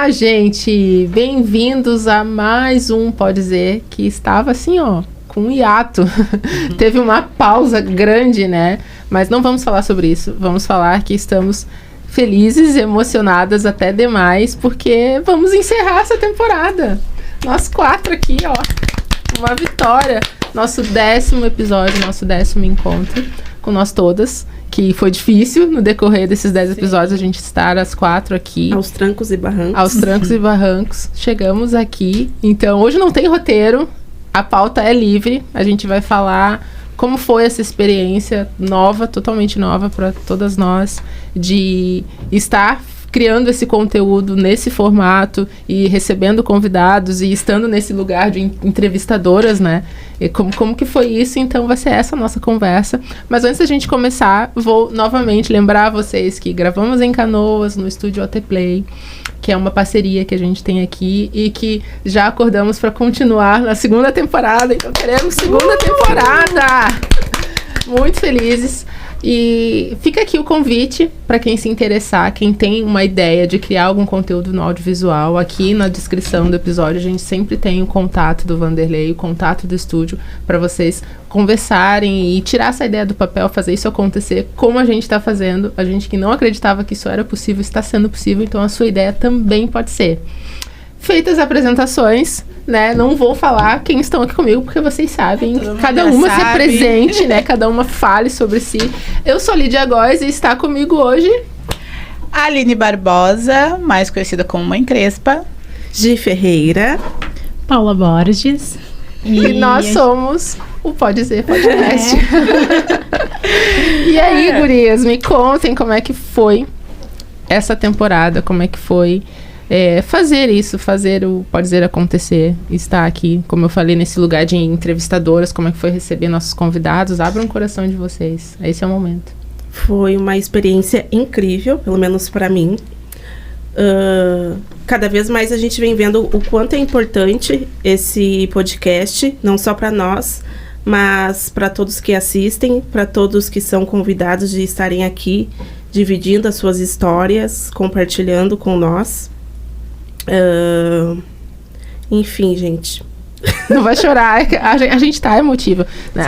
Olá, gente! Bem-vindos a mais um Pode Dizer, que estava assim, com um hiato. Teve uma pausa grande, né? Mas não vamos falar sobre isso. Vamos falar que estamos felizes, emocionadas até demais, porque vamos encerrar essa temporada. Nós 4 aqui, uma vitória. Nosso 10º episódio, nosso 10º encontro com nós todas, que foi difícil no decorrer desses 10 episódios a gente estar as 4 aqui. Aos trancos e barrancos. Aos trancos e barrancos. Chegamos aqui. Então, hoje não tem roteiro, a pauta é livre. A gente vai falar como foi essa experiência nova, totalmente nova para todas nós, de estar criando esse conteúdo nesse formato e recebendo convidados e estando nesse lugar de entrevistadoras, né? E como que foi isso? Então vai ser essa a nossa conversa. Mas antes da gente começar, vou novamente lembrar a vocês que gravamos em Canoas, no estúdio OT Play, que é uma parceria que a gente tem aqui e que já acordamos para continuar na segunda temporada. Então teremos segunda temporada! Muito felizes. E fica aqui o convite para quem se interessar, quem tem uma ideia de criar algum conteúdo no audiovisual. Aqui na descrição do episódio a gente sempre tem o contato do Vanderlei, o contato do estúdio, para vocês conversarem e tirar essa ideia do papel, fazer isso acontecer como a gente está fazendo. A gente que não acreditava que isso era possível, está sendo possível, então a sua ideia também pode ser. Feitas as apresentações, né? Não vou falar quem estão aqui comigo, porque vocês sabem. Cada uma se apresente, né? Cada uma fale sobre si. Eu sou Lídia Góes e está comigo hoje Aline Barbosa, mais conhecida como Mãe Crespa. Gi Ferreira. Paula Borges. E nós somos o Pode Dizer Podcast. E aí, gurias, me contem como é que foi essa temporada, como é que foi fazer isso, fazer o Pode Dizer acontecer, estar aqui, como eu falei, nesse lugar de entrevistadoras, como é que foi receber nossos convidados. Abram o coração de vocês, esse é o momento. Foi uma experiência incrível, pelo menos para mim. Cada vez mais a gente vem vendo o quanto é importante esse podcast, não só para nós, mas para todos que assistem, para todos que são convidados de estarem aqui, dividindo as suas histórias, compartilhando com nós. Enfim, gente. Não vai chorar, a gente tá emotiva, né?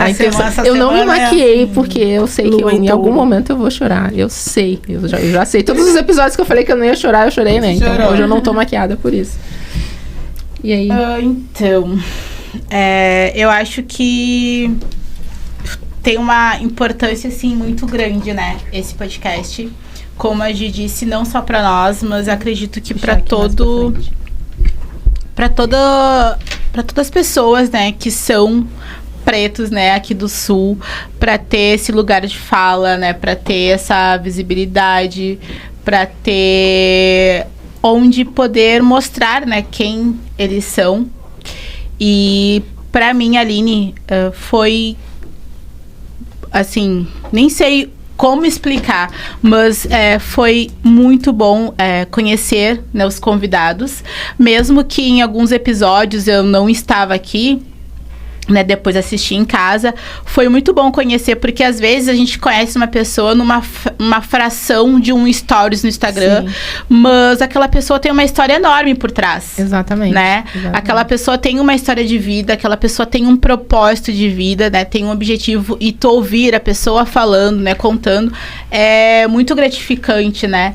Eu não me maquiei porque eu sei que em algum momento eu vou chorar. Eu sei, eu já sei. Todos os episódios que eu falei que eu não ia chorar, eu chorei, né? Então hoje eu não tô maquiada por isso. E aí? Eu acho que tem uma importância, assim, muito grande, né? Esse podcast. Como a Gi disse, não só para nós, mas acredito que para todas as pessoas, né, que são pretos, né, aqui do Sul, para ter esse lugar de fala, né, para ter essa visibilidade, para ter onde poder mostrar, né, quem eles são. E para mim, Aline, foi assim, nem sei como explicar, mas foi muito bom conhecer, né, os convidados, mesmo que em alguns episódios eu não estava aqui, né, depois assisti em casa. Foi muito bom conhecer, porque às vezes a gente conhece uma pessoa numa fração de um stories no Instagram, sim, mas aquela pessoa tem uma história enorme por trás. Exatamente. Né? Exatamente. Aquela pessoa tem uma história de vida, aquela pessoa tem um propósito de vida, né, tem um objetivo, e tu ouvir a pessoa falando, né, contando, é muito gratificante, né?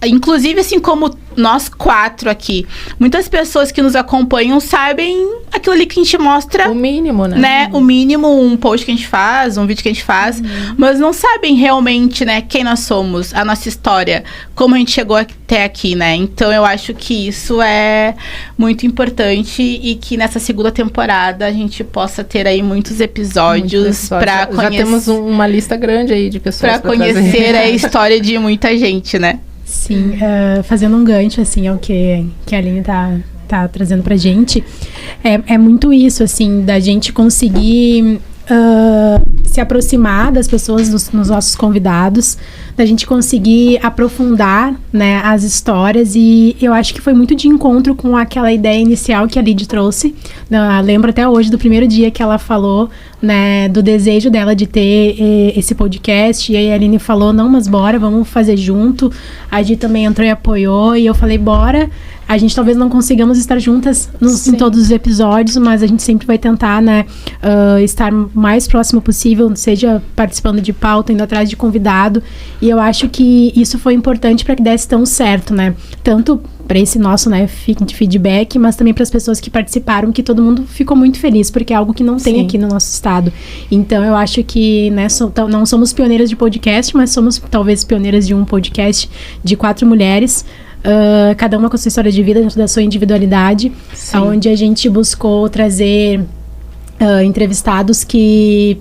Inclusive, assim como nós 4 aqui, muitas pessoas que nos acompanham sabem aquilo ali que a gente mostra. O mínimo, né? O mínimo, um post que a gente faz, um vídeo que a gente faz, mas não sabem realmente, né, quem nós somos, a nossa história, como a gente chegou até aqui, né? Então, eu acho que isso é muito importante e que nessa segunda temporada a gente possa ter aí muitos episódios para conhecer. Já temos uma lista grande aí de pessoas para conhecer a história de muita gente, né? Sim, fazendo um gancho, assim, ao que a Aline tá trazendo pra gente, é muito isso, assim, da gente conseguir se aproximar das pessoas, nos nossos convidados, da gente conseguir aprofundar, né, as histórias, e eu acho que foi muito de encontro com aquela ideia inicial que a Lid trouxe. Lembro até hoje do primeiro dia que ela falou, né, do desejo dela de ter esse podcast, e aí a Aline falou, não, mas bora, vamos fazer junto. A Di também entrou e apoiou, e eu falei, bora. A gente talvez não consigamos estar juntas em todos os episódios, mas a gente sempre vai tentar, né, estar mais próximo possível, seja participando de pauta, indo atrás de convidado. E eu acho que isso foi importante para que desse tão certo, né? Tanto para esse nosso, né, feedback, mas também para as pessoas que participaram, que todo mundo ficou muito feliz, porque é algo que não tem aqui no nosso estado. Então eu acho que, né, não somos pioneiras de podcast, mas somos talvez pioneiras de um podcast de 4 mulheres, cada uma com a sua história de vida, dentro da sua individualidade, onde a gente buscou trazer entrevistados que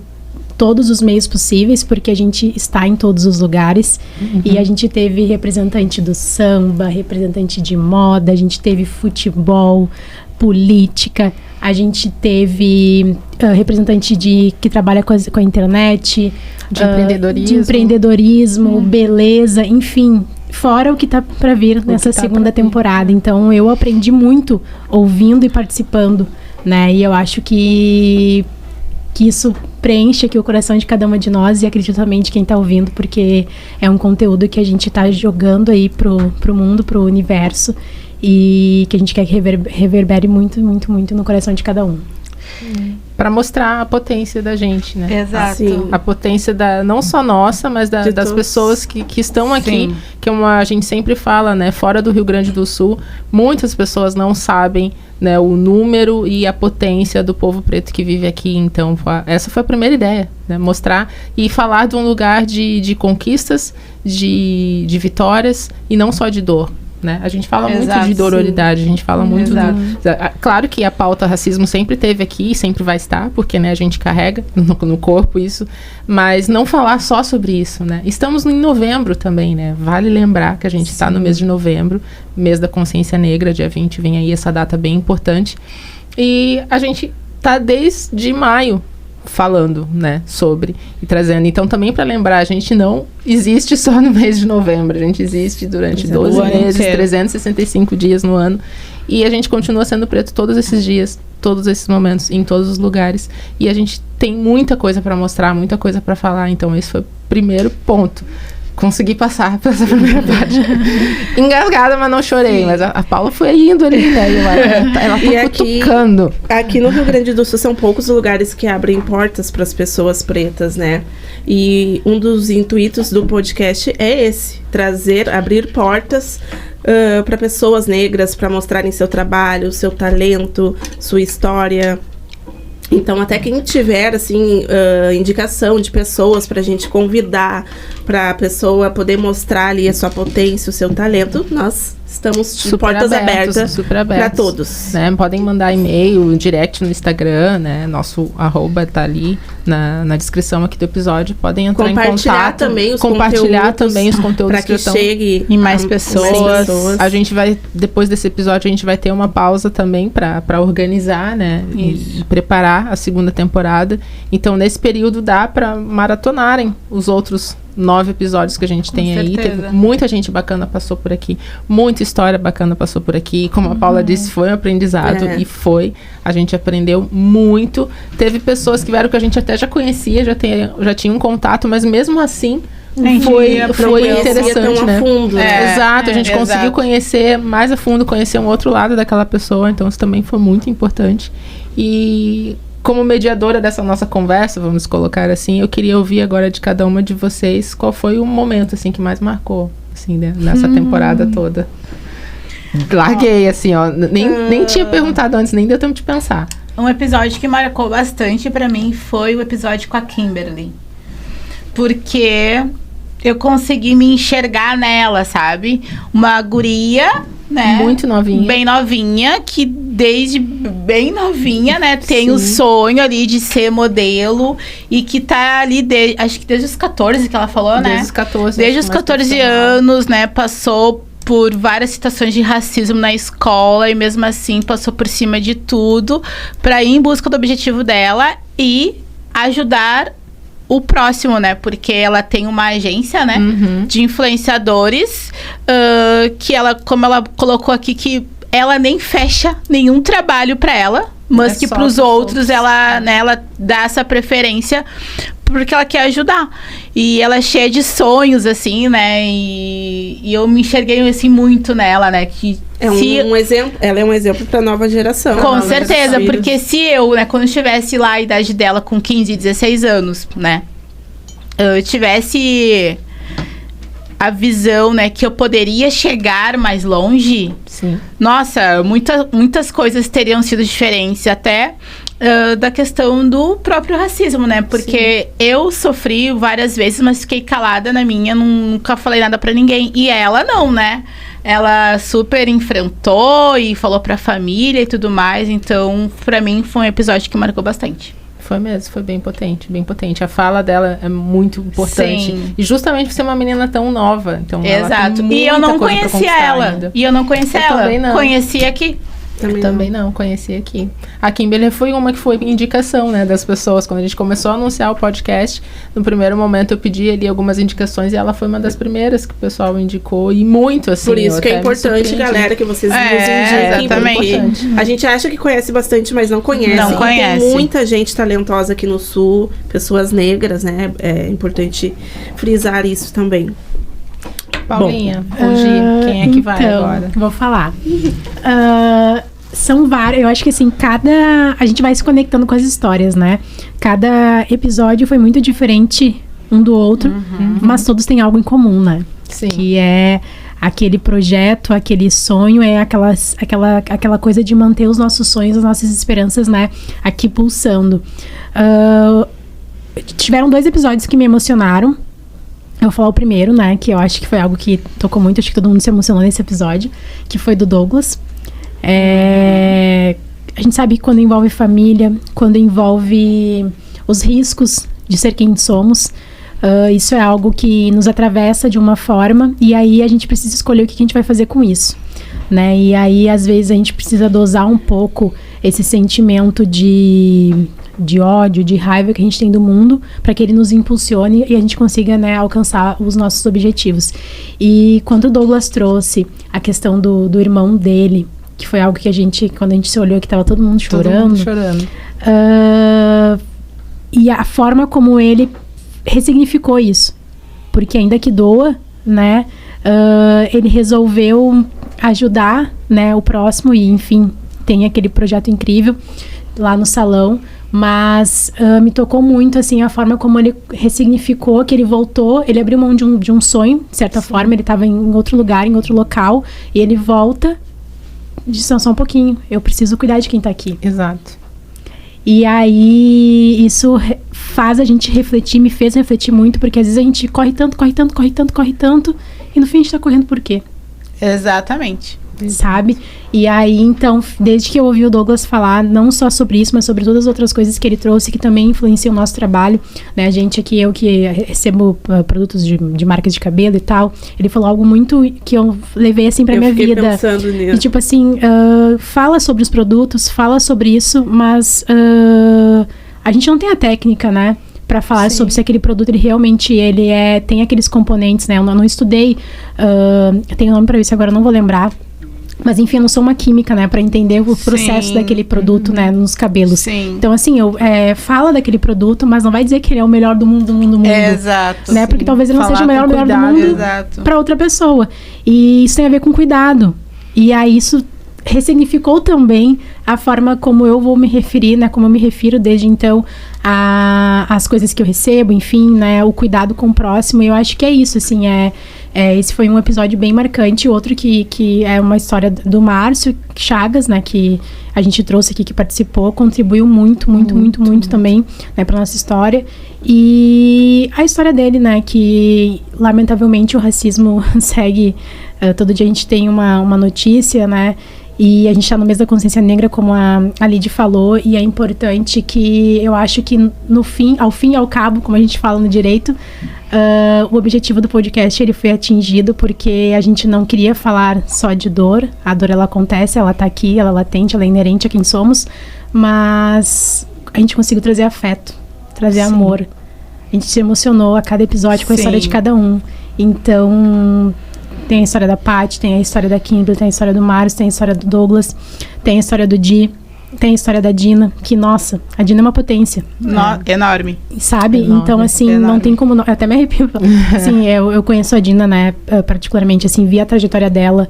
todos os meios possíveis, porque a gente está em todos os lugares. E a gente teve representante do samba, representante de moda, a gente teve futebol, política, a gente teve representante que trabalha com a internet, de empreendedorismo, beleza, enfim, fora o que tá para vir nessa segunda temporada. Então eu aprendi muito ouvindo e participando, né? E eu acho que isso preenche aqui o coração de cada uma de nós, e acredito também de quem tá ouvindo, porque é um conteúdo que a gente tá jogando aí pro mundo, pro universo, e que a gente quer que reverbere muito, muito, muito no coração de cada um. Para mostrar a potência da gente, né? Exato. Sim. A potência não só nossa, mas das pessoas que estão aqui, que a gente sempre fala, né? Fora do Rio Grande do Sul, muitas pessoas não sabem, né, o número e a potência do povo preto que vive aqui. Então, essa foi a primeira ideia, né? Mostrar e falar de um lugar de conquistas, de vitórias, e não só de dor. Né? A gente fala muito de dororidade, a gente fala muito claro que a pauta racismo sempre teve aqui e sempre vai estar, porque, né, a gente carrega no corpo isso, mas não falar só sobre isso, né? Estamos em novembro também, né? Vale lembrar que a gente está no mês de novembro, mês da consciência negra, dia 20, vem aí essa data bem importante, e a gente tá desde maio falando, né, sobre e trazendo. Então, também para lembrar, a gente não existe só no mês de novembro, a gente existe durante 12 meses, 365 dias no ano, e a gente continua sendo preto todos esses dias, todos esses momentos, em todos os lugares, e a gente tem muita coisa para mostrar, muita coisa para falar. Então, esse foi o primeiro ponto. Consegui passar por essa primeira parte. Engasgada, mas não chorei. Mas a Paula foi indo ali, né? Ela tá cutucando. Aqui no Rio Grande do Sul são poucos lugares que abrem portas para as pessoas pretas, né? E um dos intuitos do podcast é esse: abrir portas para pessoas negras, para mostrarem seu trabalho, seu talento, sua história. Então, até quem tiver, assim, indicação de pessoas pra gente convidar, pra pessoa poder mostrar ali a sua potência, o seu talento, nós estamos de portas abertas para todos. Né? Podem mandar e-mail, direct no Instagram, né? Nosso @, tá ali na descrição aqui do episódio. Podem entrar em contato. Compartilhar também os conteúdos para que chegue em mais pessoas. A gente vai, depois desse episódio, a gente vai ter uma pausa também para organizar, né? E preparar a segunda temporada. Então, nesse período dá para maratonarem os outros 9 episódios que a gente tem aí. Teve muita gente bacana passou por aqui, muita história bacana passou por aqui. Como a Paula disse, foi um aprendizado e a gente aprendeu muito. Teve pessoas que vieram que a gente até já conhecia, já tinha um contato, mas mesmo assim foi interessante, né? Fundo, Exato, a gente conseguiu conhecer mais a fundo, conhecer um outro lado daquela pessoa, então isso também foi muito importante. E como mediadora dessa nossa conversa, vamos colocar assim, eu queria ouvir agora de cada uma de vocês qual foi o momento, assim, que mais marcou, assim, né, nessa temporada toda. Larguei, assim, ó, nem tinha perguntado antes, nem deu tempo de pensar. Um episódio que marcou bastante pra mim foi o episódio com a Kimberly. Porque eu consegui me enxergar nela, sabe? Uma guria, né? Muito novinha. Bem novinha, que desde bem novinha, né? Tem o sonho ali de ser modelo e que tá ali, acho que desde os 14 que ela falou, né? Desde os 14. Desde os 14 anos, né? Passou por várias situações de racismo na escola e mesmo assim passou por cima de tudo pra ir em busca do objetivo dela e ajudar o próximo, né? Porque ela tem uma agência, né? De influenciadores, que ela, como ela colocou aqui, que ela nem fecha nenhum trabalho para ela, mas que para os outros ela, né, ela dá essa preferência porque ela quer ajudar. E ela é cheia de sonhos, assim, né? E eu me enxerguei, assim, muito nela, né? Que um exemplo, ela é um exemplo para a nova geração. Com certeza, porque se eu, né, quando eu estivesse lá a idade dela com 15, 16 anos, né? Eu tivesse a visão, né, que eu poderia chegar mais longe. Sim. Nossa, muitas coisas teriam sido diferentes, até da questão do próprio racismo, né? Porque eu sofri várias vezes, mas fiquei calada na minha, nunca falei nada pra ninguém. E ela não, né? Ela super enfrentou e falou pra família e tudo mais. Então, pra mim, foi um episódio que marcou bastante. Foi mesmo, foi bem potente, bem potente. A fala dela é muito importante. Sim. E justamente por ser uma menina tão nova. Então, Exato. Ela tem E eu não coisa pra conhecia ela. ainda. E eu não conhecia Eu ela. também não. Conheci aqui. Também não, conheci aqui. A Kimberly foi uma que foi indicação, né, das pessoas. Quando a gente começou a anunciar o podcast, no primeiro momento eu pedi ali algumas indicações e ela foi uma das primeiras que o pessoal indicou. E muito, assim. Por isso que é importante, galera, que vocês nos indiquem. Exatamente. A gente acha que conhece bastante, mas não conhece. Não conhece. Tem muita gente talentosa aqui no Sul, pessoas negras, né? É importante frisar isso também. Paulinha, hoje, quem é que vai agora? Vou falar. São vários, eu acho que assim, a gente vai se conectando com as histórias, né? Cada episódio foi muito diferente um do outro, mas todos têm algo em comum, né? Sim. Que é aquele projeto, aquele sonho, é aquela coisa de manter os nossos sonhos, as nossas esperanças, né? Aqui pulsando. Tiveram 2 episódios que me emocionaram. Eu vou falar o primeiro, né? Que eu acho que foi algo que tocou muito, acho que todo mundo se emocionou nesse episódio, que foi do Douglas. A gente sabe que quando envolve família, quando envolve os riscos de ser quem somos, isso é algo que nos atravessa de uma forma, e aí a gente precisa escolher o que a gente vai fazer com isso, né? E aí, às vezes, a gente precisa dosar um pouco esse sentimento de ódio, de raiva que a gente tem do mundo, para que ele nos impulsione e a gente consiga, né, alcançar os nossos objetivos. E quando o Douglas trouxe a questão do irmão dele, que foi algo que quando a gente se olhou, que tava todo mundo chorando. E a forma como ele ressignificou isso. Porque ainda que doa, né, ele resolveu ajudar, né, o próximo e, enfim, tem aquele projeto incrível lá no salão. Mas me tocou muito, assim, a forma como ele ressignificou, que ele voltou, ele abriu mão de um sonho, de certa forma, ele estava em outro lugar, em outro local, e ele volta, diz, só um pouquinho, eu preciso cuidar de quem tá aqui. Exato. E aí, isso faz a gente refletir, me fez refletir muito, porque às vezes a gente corre tanto, e no fim a gente tá correndo por quê? Exatamente. Sabe? E aí, então, desde que eu ouvi o Douglas falar, não só sobre isso, mas sobre todas as outras coisas que ele trouxe, que também influenciam o nosso trabalho, né? A gente aqui, eu que recebo produtos de marcas de cabelo e tal, ele falou algo muito que eu levei, assim, pra minha vida. Pensando nisso. E, tipo assim, fala sobre os produtos, fala sobre isso, mas a gente não tem a técnica, né? Pra falar sobre se aquele produto, ele realmente tem aqueles componentes, né? Eu não estudei, tem nome pra isso agora, eu não vou lembrar. Mas, enfim, eu não sou uma química, né? Pra entender o processo daquele produto, né? Nos cabelos. Sim. Então, assim, fala daquele produto, mas não vai dizer que ele é o melhor do mundo. Exato. Né? Porque talvez ele não seja o melhor do mundo pra outra pessoa. E isso tem a ver com cuidado. E aí, isso ressignificou também a forma como eu vou me referir, né? Como eu me refiro desde então às coisas que eu recebo, enfim, né? O cuidado com o próximo. E eu acho que é isso, assim, esse foi um episódio bem marcante. Outro que é uma história do Márcio Chagas, né? Que a gente trouxe aqui, que participou, contribuiu muito também, né? Pra nossa história. E a história dele, né? Que, lamentavelmente, o racismo segue... todo dia a gente tem uma notícia, né? E a gente está no mês da consciência negra, como a Lidy falou, e é importante que eu acho que ao fim e ao cabo, como a gente fala no direito, o objetivo do podcast ele foi atingido, porque a gente não queria falar só de dor. A dor, ela acontece, ela está aqui, ela é latente, ela é inerente a quem somos, mas a gente conseguiu trazer afeto, trazer amor, A gente se emocionou a cada episódio com a Sim. história de cada um. Então, tem a história da Paty, tem a história da Kimberly, tem a história do Marius, tem a história do Douglas, tem a história do Di, tem a história da Dina, que, nossa, a Dina é uma potência. Enorme. Sabe? Enorme, Então, assim, enorme. não tem como... Eu até me arrepio. Assim, eu conheço a Dina, né, particularmente, assim, vi a trajetória dela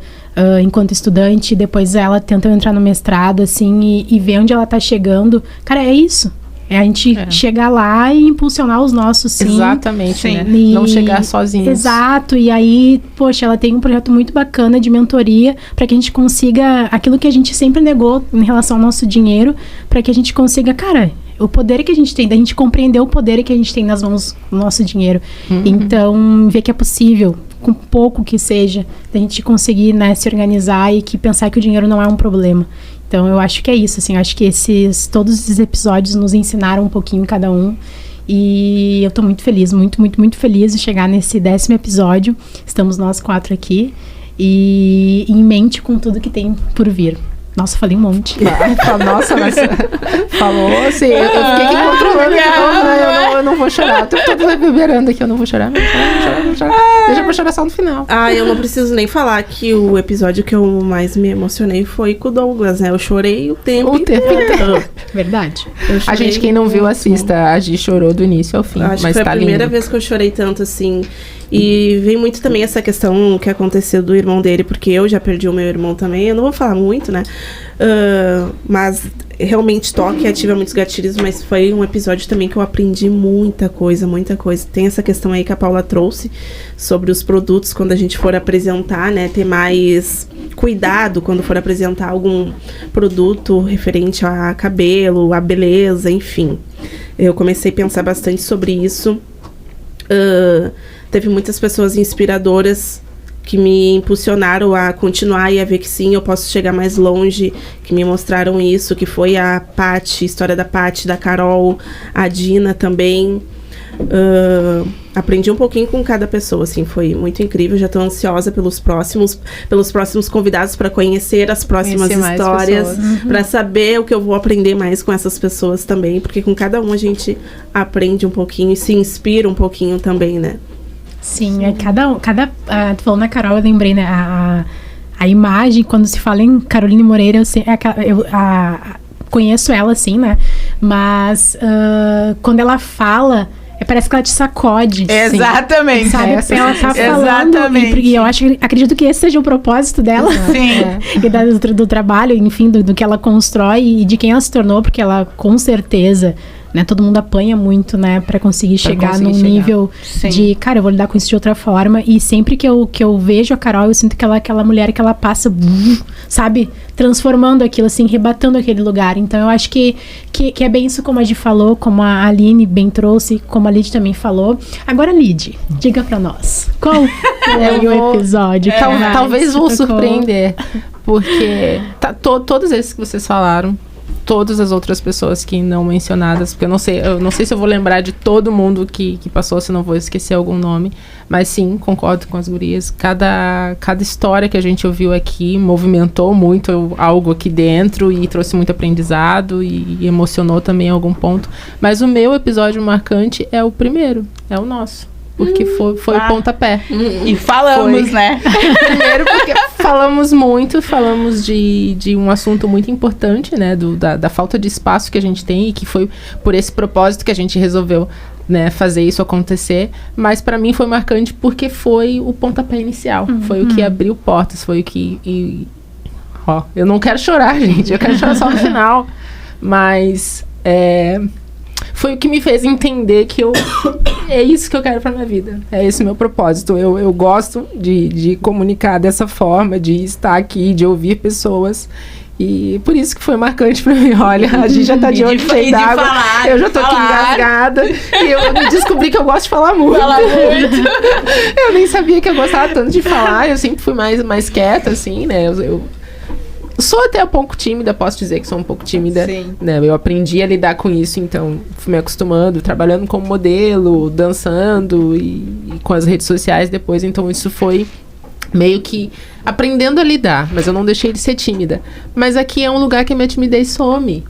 enquanto estudante, depois ela tentou entrar no mestrado, assim, e ver onde ela tá chegando. Cara, é isso. É a gente chegar lá e impulsionar os nossos, sim. Exatamente, Sim. né? E- Não chegar sozinhos. Exato, e aí, poxa, ela tem um projeto muito bacana de mentoria para que a gente consiga aquilo que a gente sempre negou em relação ao nosso dinheiro, para que a gente consiga, cara, o poder que a gente tem, da gente compreender o poder que a gente tem nas mãos do nosso dinheiro. Então, ver que é possível, com pouco que seja, da gente conseguir, né, se organizar e que pensar que o dinheiro não é um problema. Então, eu acho que é isso, assim, eu acho que todos esses episódios nos ensinaram um pouquinho cada um. E eu tô muito feliz, muito, muito, muito feliz de chegar nesse 10º episódio. Estamos nós 4 aqui. E em mente com tudo que tem por vir. Nossa, falei um monte. Nossa, mas falou assim, eu fiquei aqui controlando aqui, eu não vou chorar. Tô todo reverberando aqui, eu não vou chorar, não vou chorar. Deixa pra chorar só no final. Ah, eu não preciso nem falar que o episódio que eu mais me emocionei foi com o Douglas, né? Eu chorei o tempo inteiro. Verdade. Eu A chorei gente, quem não viu, muito. assista. A Gi chorou do início ao fim, Acho mas que foi tá a primeira lindo. vez que eu chorei tanto, assim. E vem muito também essa questão que aconteceu do irmão dele, porque eu já perdi o meu irmão também. Eu não vou falar muito, né? Mas realmente toca e ativa muitos gatilhos, mas foi um episódio também que eu aprendi muita coisa, muita coisa. Tem essa questão aí que a Paula trouxe sobre os produtos quando a gente for apresentar, né? Ter mais cuidado quando for apresentar algum produto referente a cabelo, a beleza, enfim. Eu comecei a pensar bastante sobre isso. Teve muitas pessoas inspiradoras que me impulsionaram a continuar e a ver que sim, eu posso chegar mais longe, que me mostraram isso, que foi a Paty, história da Paty, da Carol, a Dina também. Aprendi um pouquinho com cada pessoa, assim, foi muito incrível. Já tô ansiosa pelos próximos convidados para conhecer as próximas Conhecer mais histórias, pessoas. para saber o que eu vou aprender mais com essas pessoas também, porque com cada um a gente aprende um pouquinho e se inspira um pouquinho também, né? Sim, tu falou na Carol, eu lembrei, né? A imagem, quando se fala em Caroline Moreira, eu conheço ela, assim, né? Mas quando ela fala, parece que ela te sacode. Exatamente. Sabe? Essa Ela tá falando. Exatamente. E eu acredito que esse seja o propósito dela. Sim. E do trabalho, enfim, do que ela constrói e de quem ela se tornou, porque ela, com certeza, né, todo mundo apanha muito, né, pra conseguir chegar num nível Sim. de, cara, eu vou lidar com isso de outra forma. E sempre que eu vejo a Carol, eu sinto que ela é aquela mulher que ela passa, sabe, transformando aquilo, assim, rebatando aquele lugar. Então eu acho que é bem isso como a Gi falou, como a Aline bem trouxe, como a Lid também falou. Agora, Lid, diga pra nós, qual foi o episódio que mais Talvez te vou tocou? surpreender, porque todos esses que vocês falaram, todas as outras pessoas que não mencionadas, porque eu não sei se eu vou lembrar de todo mundo que passou, se não vou esquecer algum nome, mas sim, concordo com as gurias. Cada história que a gente ouviu aqui movimentou muito algo aqui dentro e trouxe muito aprendizado e emocionou também em algum ponto. Mas o meu episódio marcante é o primeiro, é o nosso. Porque foi o pontapé. E falamos, Foi. né? Primeiro porque falamos de um assunto muito importante, né? Da falta de espaço que a gente tem e que foi por esse propósito que a gente resolveu, né, fazer isso acontecer. Mas pra mim foi marcante porque foi o pontapé inicial. Foi o que abriu portas, foi o que... eu não quero chorar, gente. Eu quero chorar só no final. Mas... foi o que me fez entender que é isso que eu quero pra minha vida. É esse o meu propósito. Eu gosto de comunicar dessa forma, de estar aqui, de ouvir pessoas. E por isso que foi marcante pra mim. Olha, a gente já tá de olho cheio d'água. Eu já tô aqui engasgada. E eu descobri que eu gosto de falar muito. Eu nem sabia que eu gostava tanto de falar. Eu sempre fui mais quieta, assim, né? Eu sou até um pouco tímida, posso dizer que sou um pouco tímida. Sim. Né? Eu aprendi a lidar com isso, então fui me acostumando, trabalhando como modelo, dançando e com as redes sociais depois. Então isso foi meio que aprendendo a lidar, mas eu não deixei de ser tímida. Mas aqui é um lugar que a minha timidez some.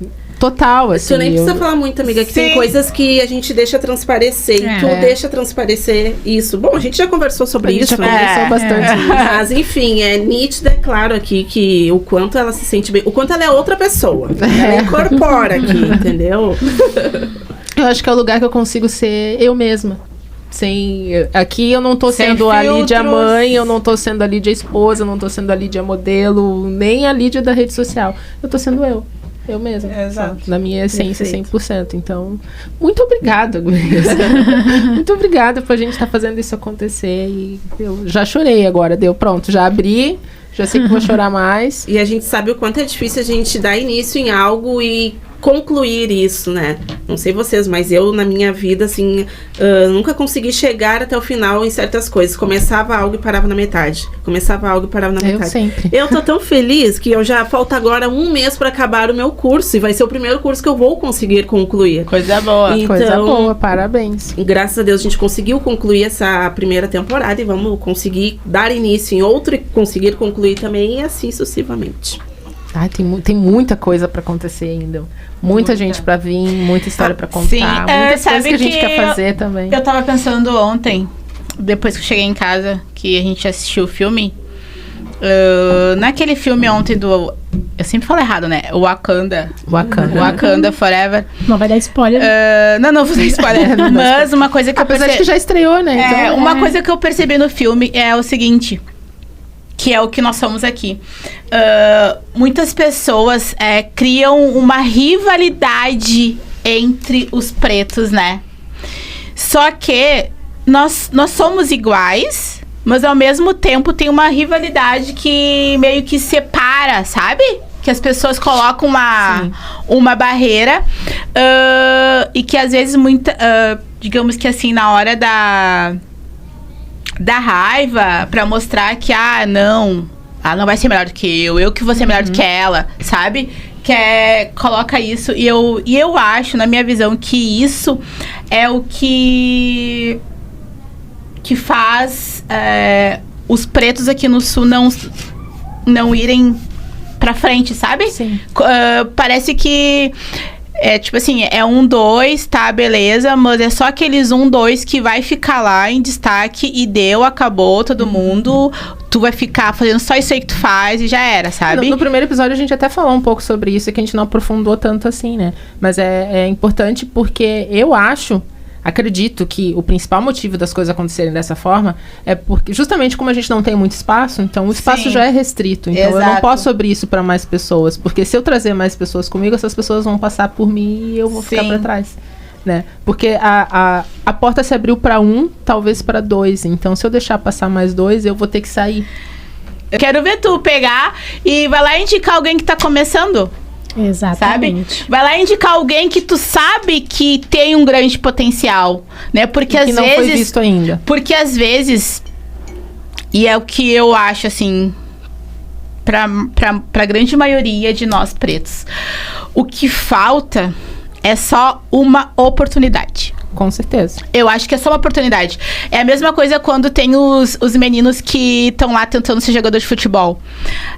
total, assim. Tu nem precisa falar muito, amiga, que Sim. tem coisas que a gente deixa transparecer. E tu deixa transparecer isso. Bom, a gente já conversou sobre A gente isso. já conversou bastante. Mas, enfim, é nítido, é claro aqui que o quanto ela se sente bem. O quanto ela é outra pessoa. Ela incorpora aqui, entendeu? Eu acho que é o lugar que eu consigo ser eu mesma. Aqui eu não tô Sem sendo a Lídia filtros. mãe, eu não tô sendo a Lídia esposa, eu não tô sendo a Lídia modelo, nem a Lídia da rede social. Eu tô sendo eu mesma. Exato. Na minha essência, Perfeito. 100%. Então, muito obrigada, gurias. Muito obrigada por a gente estar fazendo isso acontecer. E eu já chorei agora, deu pronto, já abri, já sei que vou chorar mais. E a gente sabe o quanto é difícil a gente dar início em algo e concluir isso, né? Não sei vocês, mas eu, na minha vida, assim, nunca consegui chegar até o final em certas coisas. Começava algo e parava na metade. Começava algo e parava na metade. Eu sempre. Eu tô tão feliz que eu já falta agora 1 mês pra acabar o meu curso. E vai ser o primeiro curso que eu vou conseguir concluir. Coisa boa. E- Coisa Então- boa, parabéns. E graças a Deus a gente conseguiu concluir essa primeira temporada e vamos conseguir dar início em outro e conseguir concluir também e assim sucessivamente. Ai, tem muita coisa pra acontecer ainda. Muita gente pra vir, muita história pra contar. Sim, Muitas sabe coisas que a gente que quer fazer também. Eu tava pensando ontem, depois que eu cheguei em casa, que a gente assistiu o filme. Naquele filme ontem do... Eu sempre falo errado, né? Wakanda. Wakanda Forever. Não vai dar spoiler. Não vou dar spoiler. Mas uma coisa que eu Apesar de que percebi... já estreou, né? Então, Uma coisa que eu percebi no filme é o seguinte... Que é o que nós somos aqui. Muitas pessoas criam uma rivalidade entre os pretos, né? Só que nós somos iguais, mas ao mesmo tempo tem uma rivalidade que meio que separa, sabe? Que as pessoas colocam uma barreira e que às vezes digamos que assim, na hora da raiva, pra mostrar que, não, ela não vai ser melhor do que eu que vou ser melhor do que ela, sabe? Coloca isso, e eu acho, na minha visão, que isso é o que faz os pretos aqui no Sul não irem pra frente, sabe? Sim. Parece que tipo assim, 1, 2, tá, beleza, mas é só aqueles 1, 2 que vai ficar lá em destaque e acabou todo mundo, tu vai ficar fazendo só isso aí que tu faz e já era, sabe? No primeiro episódio a gente até falou um pouco sobre isso, que a gente não aprofundou tanto assim, né? Mas é importante porque eu acredito que o principal motivo das coisas acontecerem dessa forma é porque, justamente como a gente não tem muito espaço, então o espaço Sim. já é restrito. Então eu não Exato. posso abrir isso para mais pessoas, porque se eu trazer mais pessoas comigo, essas pessoas vão passar por mim e eu vou ficar Sim. para trás. Né? Porque a porta se abriu para 1, talvez para 2. Então se eu deixar passar mais 2, eu vou ter que sair. Eu quero ver tu pegar e vai lá indicar alguém que tá começando. Exatamente. Sabe? Vai lá indicar alguém que tu sabe que tem um grande potencial, né? Porque às que não vezes... foi visto ainda. Porque às vezes... E é o que eu acho, assim... Pra grande maioria de nós pretos. O que falta é só uma oportunidade. Com certeza. Eu acho que é só uma oportunidade. É a mesma coisa quando tem os meninos que estão lá tentando ser jogador de futebol.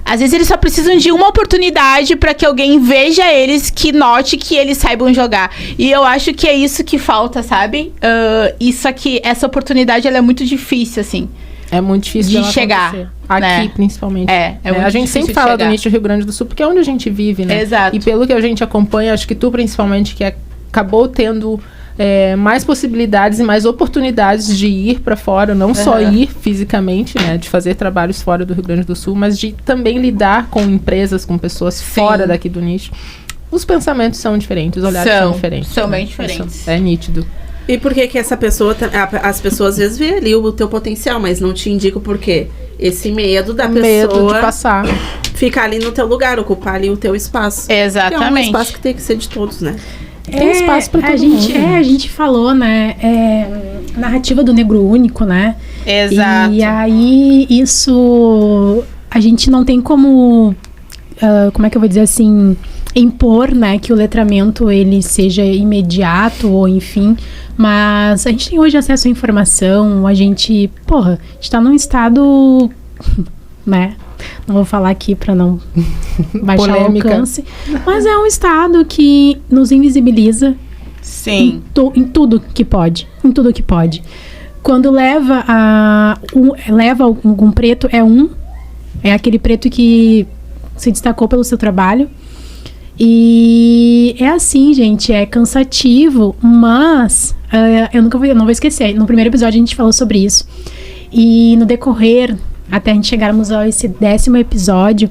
Às vezes eles só precisam de uma oportunidade para que alguém veja eles, que note que eles saibam jogar. E eu acho que é isso que falta, sabe? Isso aqui, essa oportunidade, ela é muito difícil, assim. É muito difícil De dela chegar, acontecer. Aqui, né? principalmente. Muito a gente difícil sempre de fala do chegar. nicho Rio Grande do Sul, porque é onde a gente vive, né? Exato. E pelo que a gente acompanha, acho que tu, principalmente, que acabou tendo mais possibilidades e mais oportunidades de ir para fora, não só ir fisicamente, né? De fazer trabalhos fora do Rio Grande do Sul, mas de também lidar com empresas, com pessoas fora daqui do nicho. Os pensamentos são diferentes, os olhares são diferentes. São né? bem diferentes. Isso é nítido. E por que essa pessoa, as pessoas às vezes vê ali o teu potencial, mas não te indica o porquê? Esse medo da Medo pessoa de passar. ficar ali no teu lugar, ocupar ali o teu espaço. Exatamente. Que é um espaço que tem que ser de todos, né? Tem espaço pra todo a gente, mundo. a gente falou, né? Narrativa do negro único, né? Exato. E aí, isso... A gente não tem como... como é que eu vou dizer assim... Impor, né? Que o letramento, ele seja imediato ou enfim... Mas a gente tem hoje acesso à informação, a gente tá num estado, né, Não vou falar aqui para não baixar Polêmica. o alcance. Mas é um estado que nos invisibiliza Sim. em tudo que pode. Em tudo que pode. Quando leva algum preto, é aquele preto que se destacou pelo seu trabalho. E é assim, gente, é cansativo, mas eu não vou esquecer. No primeiro episódio a gente falou sobre isso. E no decorrer, até a gente chegarmos a esse 10º episódio,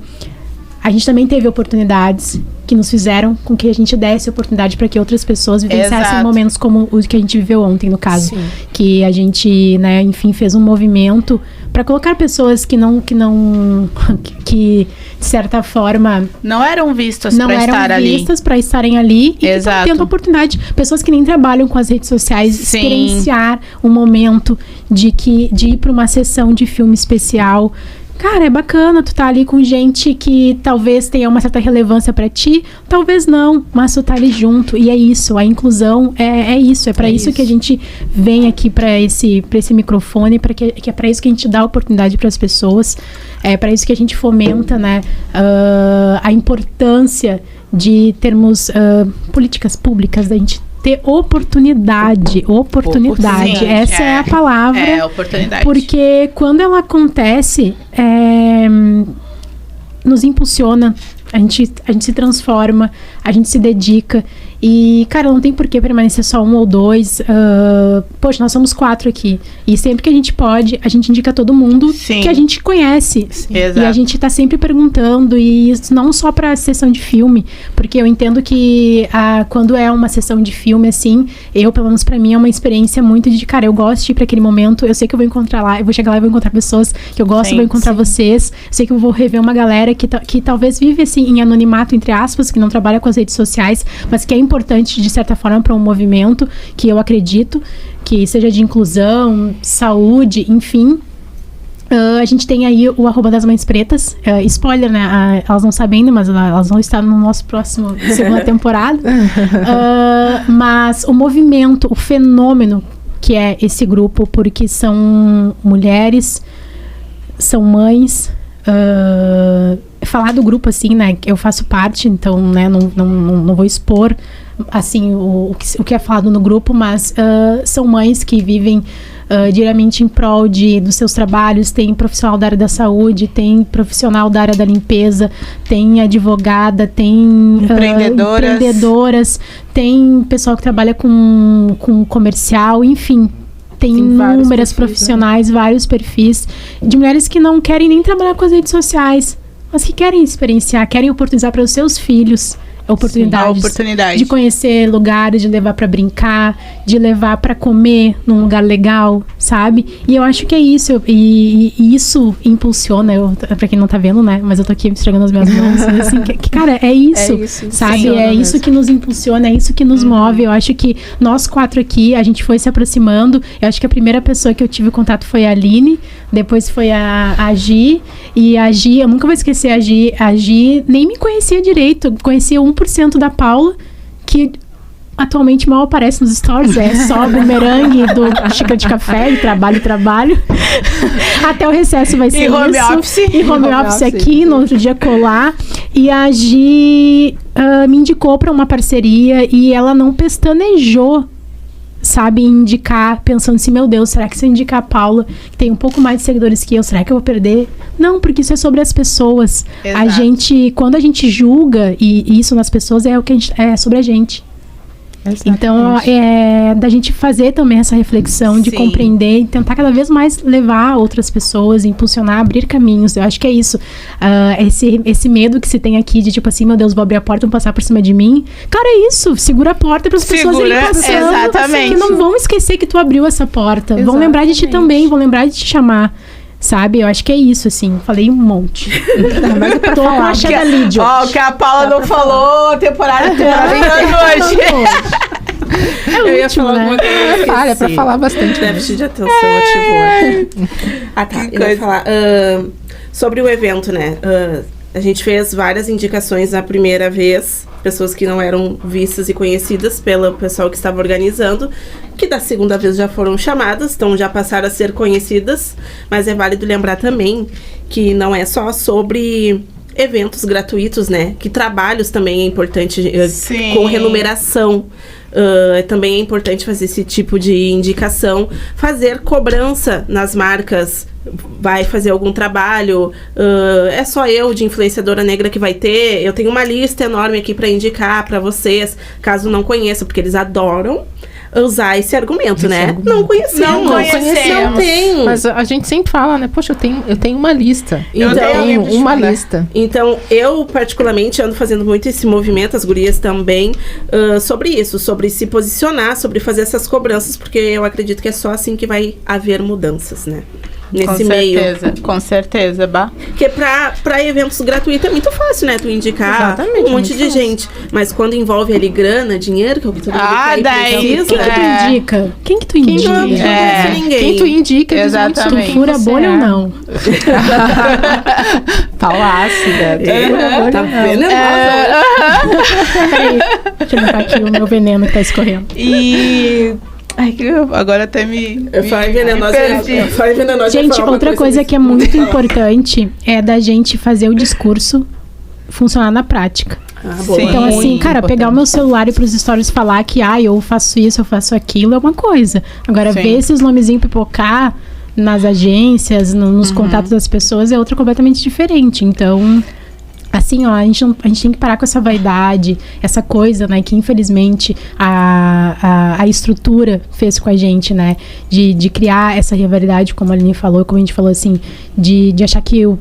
a gente também teve oportunidades que nos fizeram com que a gente desse oportunidade para que outras pessoas vivenciassem Exato. momentos como o que a gente viveu ontem, no caso. Sim. Que a gente, né, enfim, fez um movimento para colocar pessoas que de certa forma Não eram vistas não pra eram estar vistas para estarem ali e Exato. estão tendo oportunidade. Pessoas que nem trabalham com as redes sociais, Sim. experienciar um momento de ir para uma sessão de filme especial. Cara, é bacana tu tá ali com gente que talvez tenha uma certa relevância pra ti, talvez não, mas tu tá ali junto. E é isso, a inclusão é isso, é pra isso que a gente vem aqui pra esse microfone, que é pra isso que a gente dá oportunidade pras pessoas, é pra isso que a gente fomenta, né, a importância de termos políticas públicas, da gente ter oportunidade. Sim, Essa é a palavra. É, oportunidade. Porque quando ela acontece, nos impulsiona, a gente se transforma, a gente se dedica. E, cara, não tem por que permanecer só um ou dois. Poxa, nós somos 4 aqui. E sempre que a gente pode, a gente indica todo mundo Sim. que a gente conhece. Exato. E a gente tá sempre perguntando, e isso não só pra sessão de filme, porque eu entendo que quando é uma sessão de filme, assim, pelo menos pra mim, é uma experiência muito de, cara, eu gosto de ir pra aquele momento, eu sei que eu vou encontrar lá, eu vou chegar lá e vou encontrar pessoas que eu gosto, Sim, vou encontrar vocês, eu sei que eu vou rever uma galera que talvez vive, assim, em anonimato, entre aspas, que não trabalha com as redes sociais, mas que é importante, de certa forma, para um movimento que eu acredito, que seja de inclusão, saúde, enfim. A gente tem aí o @dasmãespretas. Spoiler, né? Elas não sabem ainda, mas elas vão estar no nosso próximo segunda temporada. Mas o movimento, o fenômeno que é esse grupo, porque são mulheres, são mães. Falar do grupo, assim, né? Eu faço parte, então, né? Não vou expor, assim, o que é falado no grupo, mas são mães que vivem diariamente em prol dos seus trabalhos. Tem profissional da área da saúde, tem profissional da área da limpeza, tem advogada, tem empreendedoras, tem pessoal que trabalha com comercial, enfim. Tem inúmeras profissionais, vários perfis de mulheres que não querem nem trabalhar com as redes sociais, mas que querem experienciar, querem oportunizar para os seus filhos oportunidades de conhecer lugares, de levar para brincar, de levar para comer num lugar legal, sabe? E eu acho que é isso, e isso impulsiona, para quem não tá vendo, né? Mas eu tô aqui esfregando as minhas mãos, assim, cara, é isso, sabe? Sim, é isso que nos impulsiona, é isso que nos move. Eu acho que nós 4 aqui, a gente foi se aproximando. Eu acho que a primeira pessoa que eu tive contato foi a Aline, depois foi a Gi, e a Gi, eu nunca vou esquecer a Gi nem me conhecia direito, conhecia 1% da Paula, que atualmente mal aparece nos stories, é só bumerangue do xícara de café, e trabalho. Até o recesso vai ser e home isso. office. E home office aqui, no outro dia colar. E a Gi me indicou para uma parceria e ela não pestanejou, sabe, indicar, pensando assim, meu Deus, será que se eu indicar a Paula, que tem um pouco mais de seguidores que eu, será que eu vou perder? Não, porque isso é sobre as pessoas. Exato. A gente, quando a gente julga e isso nas pessoas, é sobre a gente. Exatamente. Então, da gente fazer também essa reflexão, de Sim. compreender e tentar cada vez mais levar outras pessoas, impulsionar, abrir caminhos. Eu acho que é isso. Esse medo que se tem aqui de tipo assim, meu Deus, vou abrir a porta, vão passar por cima de mim. Cara, é isso. Segura a porta para as pessoas irem passando. Exatamente. Que não vão esquecer que tu abriu essa porta. Vão lembrar de ti também, vão lembrar de te chamar. Sabe? Eu acho que é isso, assim. Falei um monte. Mas é pra Tô falar. achando ali, Joe. Ó, o que a Paula não falou, temporada hoje. Eu ia falar né? alguma coisa. Fala, é pra falar bastante. Déficit de atenção ativou. Tá. Eu ia falar sobre o evento, né? A gente fez várias indicações na primeira vez. pessoas que não eram vistas e conhecidas pelo pessoal que estava organizando, que da segunda vez já foram chamadas, então já passaram a ser conhecidas, mas é válido lembrar também que não é só sobre eventos gratuitos, né? Que trabalhos também é importante, com remuneração. Também é importante fazer esse tipo de indicação. Fazer cobrança nas marcas. Vai fazer algum trabalho, é só eu de influenciadora negra que vai ter. Eu tenho uma lista enorme aqui para indicar para vocês, caso não conheçam, porque eles adoram usar esse argumento, né? Não conhecemos. Não tem. Mas a gente sempre fala, né? Poxa, eu tenho uma lista. Eu tenho uma lista. Então, eu particularmente ando fazendo muito esse movimento, as gurias também, sobre isso, sobre se posicionar, sobre fazer essas cobranças, porque eu acredito que é só assim que vai haver mudanças, né? Nesse meio. Com certeza, Bah. Porque pra eventos gratuitos é muito fácil, né? Tu indicar um monte de gente. Mas quando envolve ali grana, dinheiro, que é o que todo mundo precisa. Quem que tu indica? Quem que tu indica? Ninguém. Quem tu indica? Exatamente. Tu fura bolha ou não? Falácida. Tá venenosa. Peraí, deixa eu limpar aqui o meu veneno que tá escorrendo. E... Ai, que agora até me venenosa. Gente, outra coisa que é muito importante é da gente fazer o discurso funcionar na prática. Boa. Então, assim, cara, importante. pegar o meu celular e pros stories falar que, eu faço isso, eu faço aquilo, é uma coisa. Agora, Sim. ver esses nomezinhos pipocar nas agências, nos contatos das pessoas, é outra completamente diferente. Então... Assim, a gente tem que parar com essa vaidade, essa coisa, né, que infelizmente a estrutura fez com a gente, né, de criar essa rivalidade, como a Aline falou, como a gente falou assim, de achar que eu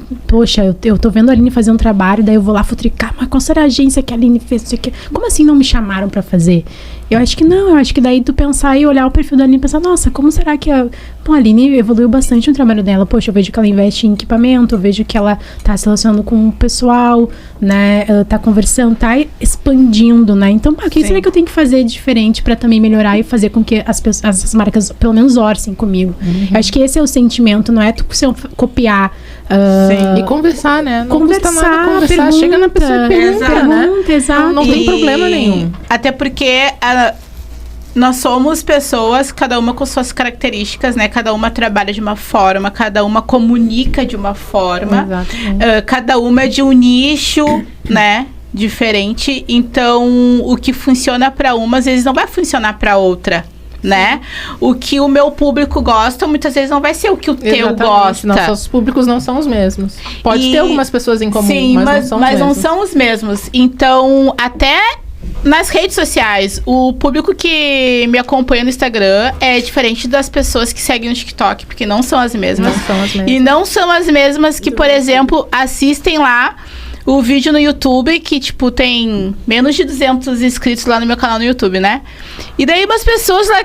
tô vendo a Aline fazer um trabalho, daí eu vou lá futricar, mas qual será a agência que a Aline fez, não sei o quê? Como assim não me chamaram pra fazer? Eu acho que não, eu acho que daí tu pensar e olhar o perfil da Aline e pensar, nossa, como será que a Aline evoluiu bastante no trabalho dela? Poxa, eu vejo que ela investe em equipamento, eu vejo que ela tá se relacionando com o pessoal, né, tá conversando, tá expandindo, né? Então, o que será que eu tenho que fazer diferente pra também melhorar e fazer com que as marcas, pelo menos, orcem comigo? Eu acho que esse é o sentimento, não é tu copiar. E conversar, né? Não conversar, custa nada conversar. Chega na pessoa e pergunta, né? Exato. Não tem problema nenhum. Até porque nós somos pessoas, cada uma com suas características, né? Cada uma trabalha de uma forma, cada uma comunica de uma forma. Cada uma é de um nicho, né? Diferente. Então, o que funciona para uma, às vezes não vai funcionar para outra. Né? O que o meu público gosta, muitas vezes não vai ser o que o teu gosta. Nossos públicos não são os mesmos. Pode ter algumas pessoas em comum, sim, mas não são os mesmos. Então, até nas redes sociais, o público que me acompanha no Instagram é diferente das pessoas que seguem no TikTok, porque não são as mesmas. Não são as mesmas. E não são as mesmas que, por exemplo, assistem lá o vídeo no YouTube, que, tipo, tem menos de 200 inscritos lá no meu canal no YouTube, né? E daí umas pessoas lá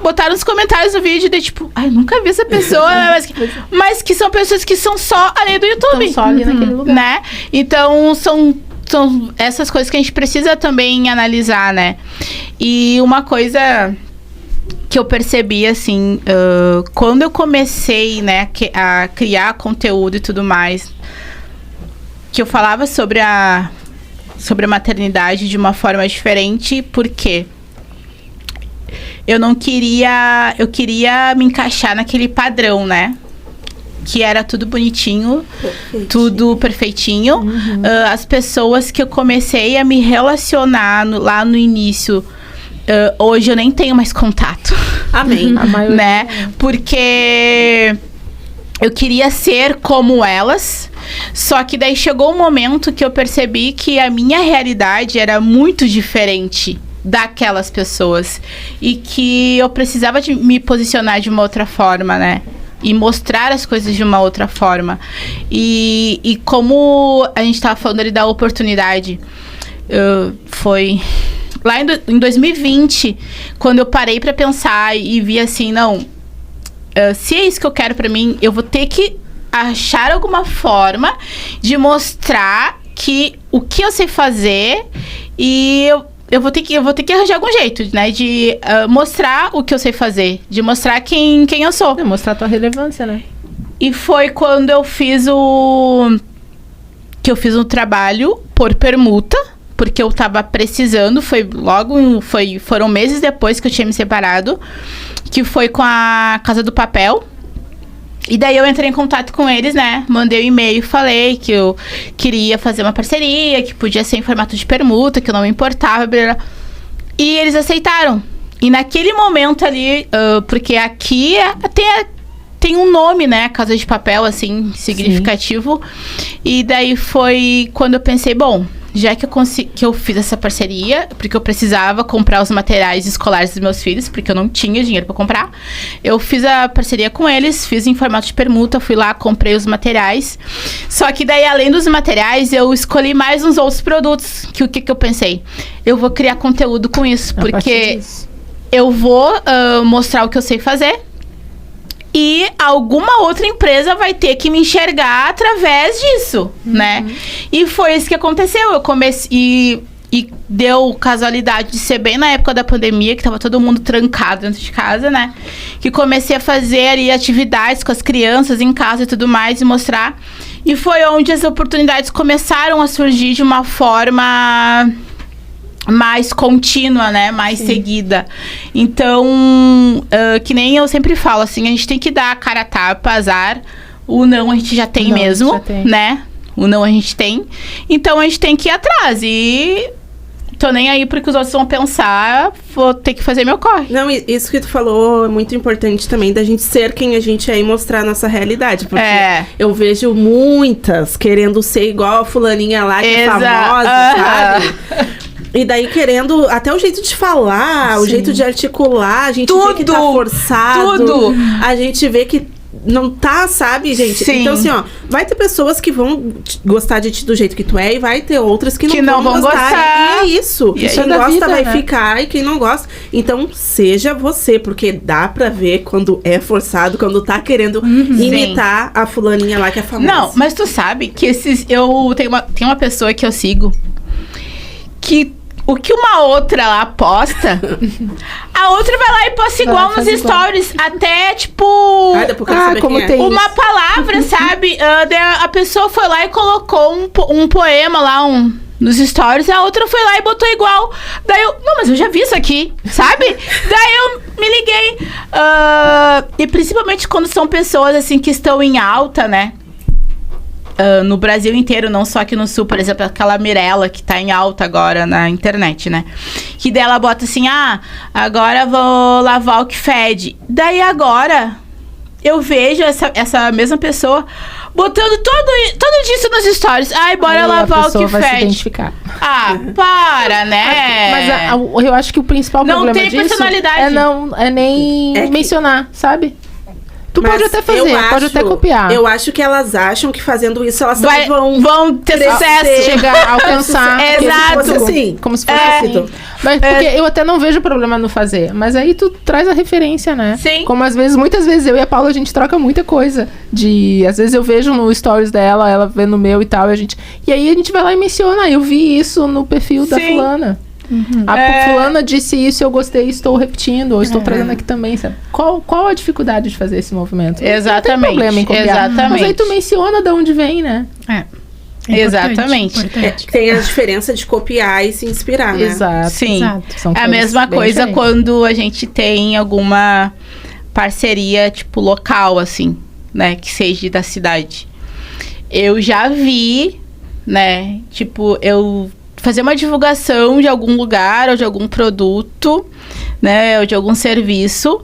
botaram nos comentários do vídeo de, tipo, nunca vi essa pessoa, mas que são pessoas que são só ali do YouTube. Estão só ali naquele lugar. Né? Então, são essas coisas que a gente precisa também analisar, né? E uma coisa que eu percebi, assim, quando eu comecei, né, a criar conteúdo e tudo mais, que eu falava sobre a maternidade de uma forma diferente, porque eu queria me encaixar naquele padrão, né? Que era tudo bonitinho, tudo perfeitinho. As pessoas que eu comecei a me relacionar lá no início, hoje eu nem tenho mais contato. Amém. A maioria, né? Porque eu queria ser como elas, só que daí chegou um momento que eu percebi que a minha realidade era muito diferente daquelas pessoas e que eu precisava de me posicionar de uma outra forma, né? E mostrar as coisas de uma outra forma. E como a gente estava falando ali da oportunidade, foi lá em 2020, quando eu parei para pensar e vi assim, não, se é isso que eu quero para mim, eu vou ter que achar alguma forma de mostrar que o que eu sei fazer e eu vou ter que arranjar algum jeito, né? De mostrar o que eu sei fazer. De mostrar quem eu sou. Mostrar a tua relevância, né? E foi quando eu fiz um trabalho por permuta, porque eu tava precisando, foram meses depois que eu tinha me separado, que foi com a Casa do Papel. E daí eu entrei em contato com eles, né? Mandei um e-mail, falei que eu queria fazer uma parceria, que podia ser em formato de permuta, que eu não me importava, blá, blá. E eles aceitaram. E naquele momento ali, porque aqui tem um nome, né? Casa de Papel, assim, significativo. Sim. E daí foi quando eu pensei, bom, já que eu fiz essa parceria, porque eu precisava comprar os materiais escolares dos meus filhos, porque eu não tinha dinheiro pra comprar, eu fiz a parceria com eles, fiz em formato de permuta, fui lá, comprei os materiais. Só que daí, além dos materiais, eu escolhi mais uns outros produtos. O que eu pensei? Eu vou criar conteúdo com isso, porque eu vou mostrar o que eu sei fazer. E alguma outra empresa vai ter que me enxergar através disso, né? E foi isso que aconteceu. Eu comecei... E deu casualidade de ser bem na época da pandemia, que tava todo mundo trancado dentro de casa, né? Que comecei a fazer ali atividades com as crianças em casa e tudo mais, e mostrar. E foi onde as oportunidades começaram a surgir de uma forma mais contínua, né? Mais seguida. Então, que nem eu sempre falo, assim, a gente tem que dar a cara a tapa, azar. O não a gente já tem mesmo, né? O não a gente tem. Então, a gente tem que ir atrás. E tô nem aí porque os outros vão pensar, vou ter que fazer meu corre. Não, isso que tu falou é muito importante também, da gente ser quem a gente é e mostrar a nossa realidade. Porque eu vejo muitas querendo ser igual a fulaninha lá, que é famosa, sabe? E daí querendo até o jeito de falar, o jeito de articular, a gente vê que tá forçado. A gente vê que não tá, sabe, gente? Sim. Então, assim, ó, vai ter pessoas que vão gostar de ti do jeito que tu é, e vai ter outras que não vão gostar. E é isso. E quem gosta vida, vai ficar, e quem não gosta. Então, seja você, porque dá pra ver quando é forçado, quando tá querendo imitar a fulaninha lá que é famosa. Não, mas tu sabe que tem uma pessoa que eu sigo que o que uma outra lá posta, a outra vai lá e posta igual nos stories. Até, tipo... como tem uma palavra, sabe? A pessoa foi lá e colocou um poema lá, nos stories. A outra foi lá e botou igual. Daí eu... Não, mas eu já vi isso aqui, sabe? Daí eu me liguei. E principalmente quando são pessoas, assim, que estão em alta, né? No Brasil inteiro, não só aqui no Sul. Por exemplo, aquela Mirella que tá em alta agora na internet, né? Que dela bota assim, agora vou lavar o que fede. Daí agora eu vejo essa mesma pessoa botando todo disso nos stories. Ai, bora lavar o que vai fede. Se identificar. Para, né? Mas eu acho que o principal problema disso... Não tem personalidade. É nem mencionar, sabe? Tu pode até fazer, pode até copiar. Eu acho que elas acham que fazendo isso elas vão ter sucesso. Chegar a alcançar. Exato. Como se fosse assim. Mas, porque eu até não vejo problema no fazer. Mas aí tu traz a referência, né? Sim. Como muitas vezes eu e a Paula, a gente troca muita coisa. Às vezes eu vejo no stories dela, ela vê no meu e tal. E aí a gente vai lá e menciona. Eu vi isso no perfil da fulana. A fulana disse isso, eu gostei, estou repetindo, ou estou trazendo aqui também, sabe? Qual a dificuldade de fazer esse movimento? Exatamente. Não tem problema em copiar. Mas aí tu menciona de onde vem, né? Exatamente. Tem a diferença de copiar e se inspirar, né? Exato. Sim. É a mesma coisa quando a gente tem alguma parceria, tipo, local, assim, né? Que seja da cidade. Eu já vi, né? Tipo, fazer uma divulgação de algum lugar ou de algum produto, né, ou de algum serviço,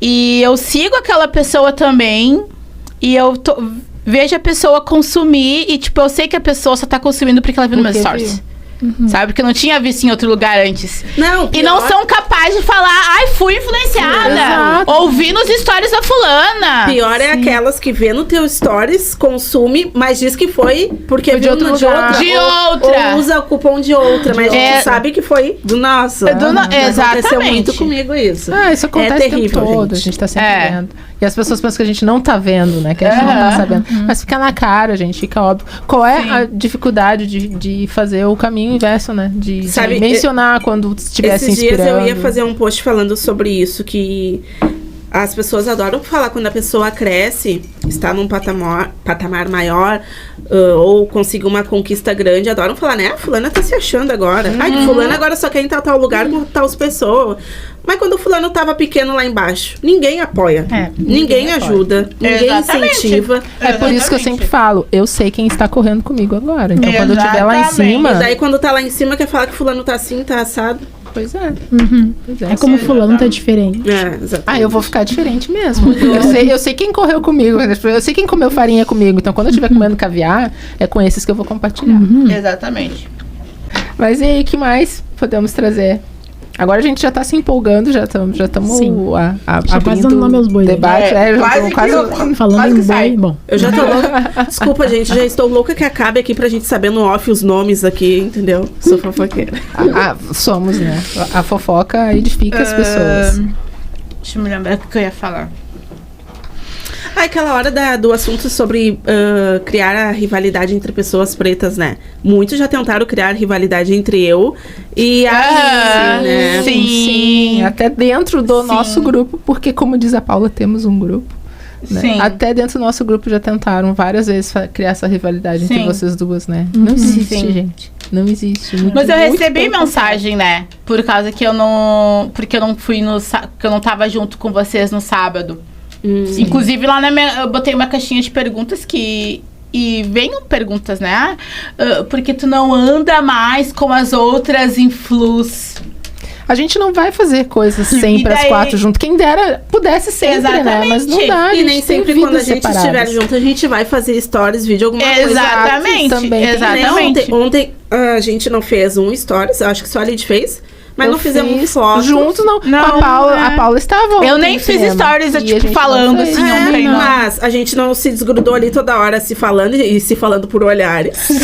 e eu sigo aquela pessoa também, e eu vejo a pessoa consumir, e tipo, eu sei que a pessoa só tá consumindo porque ela viu no meu stories. Sabe? Porque não tinha visto em outro lugar antes. E não são capazes de falar, fui influenciada. Ouvi nos stories da fulana. Pior é aquelas que vê no teu stories, consome, mas diz que foi porque viu de outra. Ou usa o cupom de outra, mas a gente sabe que foi do nosso. Exatamente. Aconteceu muito comigo isso. Isso acontece o tempo todo, a gente tá sempre vendo. E as pessoas pensam que a gente não tá vendo, né? Que a gente não tá sabendo. Mas fica na cara, gente, fica óbvio. Qual é a dificuldade de fazer o caminho inverso, né? De mencionar quando estiver se inspirando. Esses dias eu ia fazer um post falando sobre isso, que As pessoas adoram falar quando a pessoa cresce, está num patamar maior, ou conseguiu uma conquista grande, adoram falar, né? A fulana tá se achando agora. Ai, que fulana agora só quer ir em tal lugar com tal pessoas. Mas quando o fulano tava pequeno lá embaixo, ninguém apoia. Ninguém ajuda, ninguém incentiva. É por isso que eu sempre falo, eu sei quem está correndo comigo agora. Então quando eu estiver lá em cima... E daí quando tá lá em cima, quer falar que fulano tá assim, tá assado. Pois é. Pois É como fulano tá diferente. Exatamente. Eu vou ficar diferente mesmo. Eu sei quem correu comigo, eu sei quem comeu farinha comigo. Então, quando eu estiver comendo caviar, é com esses que eu vou compartilhar. Exatamente. Mas e aí, o que mais podemos trazer? Agora a gente já tá se empolgando, já estamos Já abrindo dando nome aos bois. debate. Falando em boi, bom. Eu já tô louca. Desculpa, gente, já estou louca que acabe aqui pra gente saber no off os nomes aqui, entendeu? Sou fofoqueira. Somos, né? A fofoca edifica as pessoas. Deixa eu me lembrar o que eu ia falar. Aquela hora do assunto sobre criar a rivalidade entre pessoas pretas, né? Muitos já tentaram criar rivalidade entre eu e a Alice, né? Sim. Até dentro do nosso grupo, porque como diz a Paula, temos um grupo. Né? Sim. Até dentro do nosso grupo já tentaram várias vezes criar essa rivalidade entre Sim. vocês duas, né? Não existe, Sim. gente. Não existe. Mas eu recebi mensagem, né? Por causa que eu não... Porque eu não fui que eu não tava junto com vocês no sábado. Inclusive, lá eu botei uma caixinha de perguntas e venham perguntas, né? Porque tu não anda mais com as outras influs. A gente não vai fazer coisas sempre as quatro junto. Quem dera pudesse sempre, né? Mas não dá. E nem sempre quando a gente estiver junto, a gente vai fazer stories, vídeo, alguma coisa. Exatamente. Também. Exatamente. Ontem a gente não fez um stories, acho que só a gente fez. Mas não fizemos foto. Juntos, não. Com a Paula. A Paula estava. Eu nem fiz stories, tipo, falando assim, ontem, não. Mas a gente não se desgrudou ali toda hora se falando e se falando por olhares. Sim,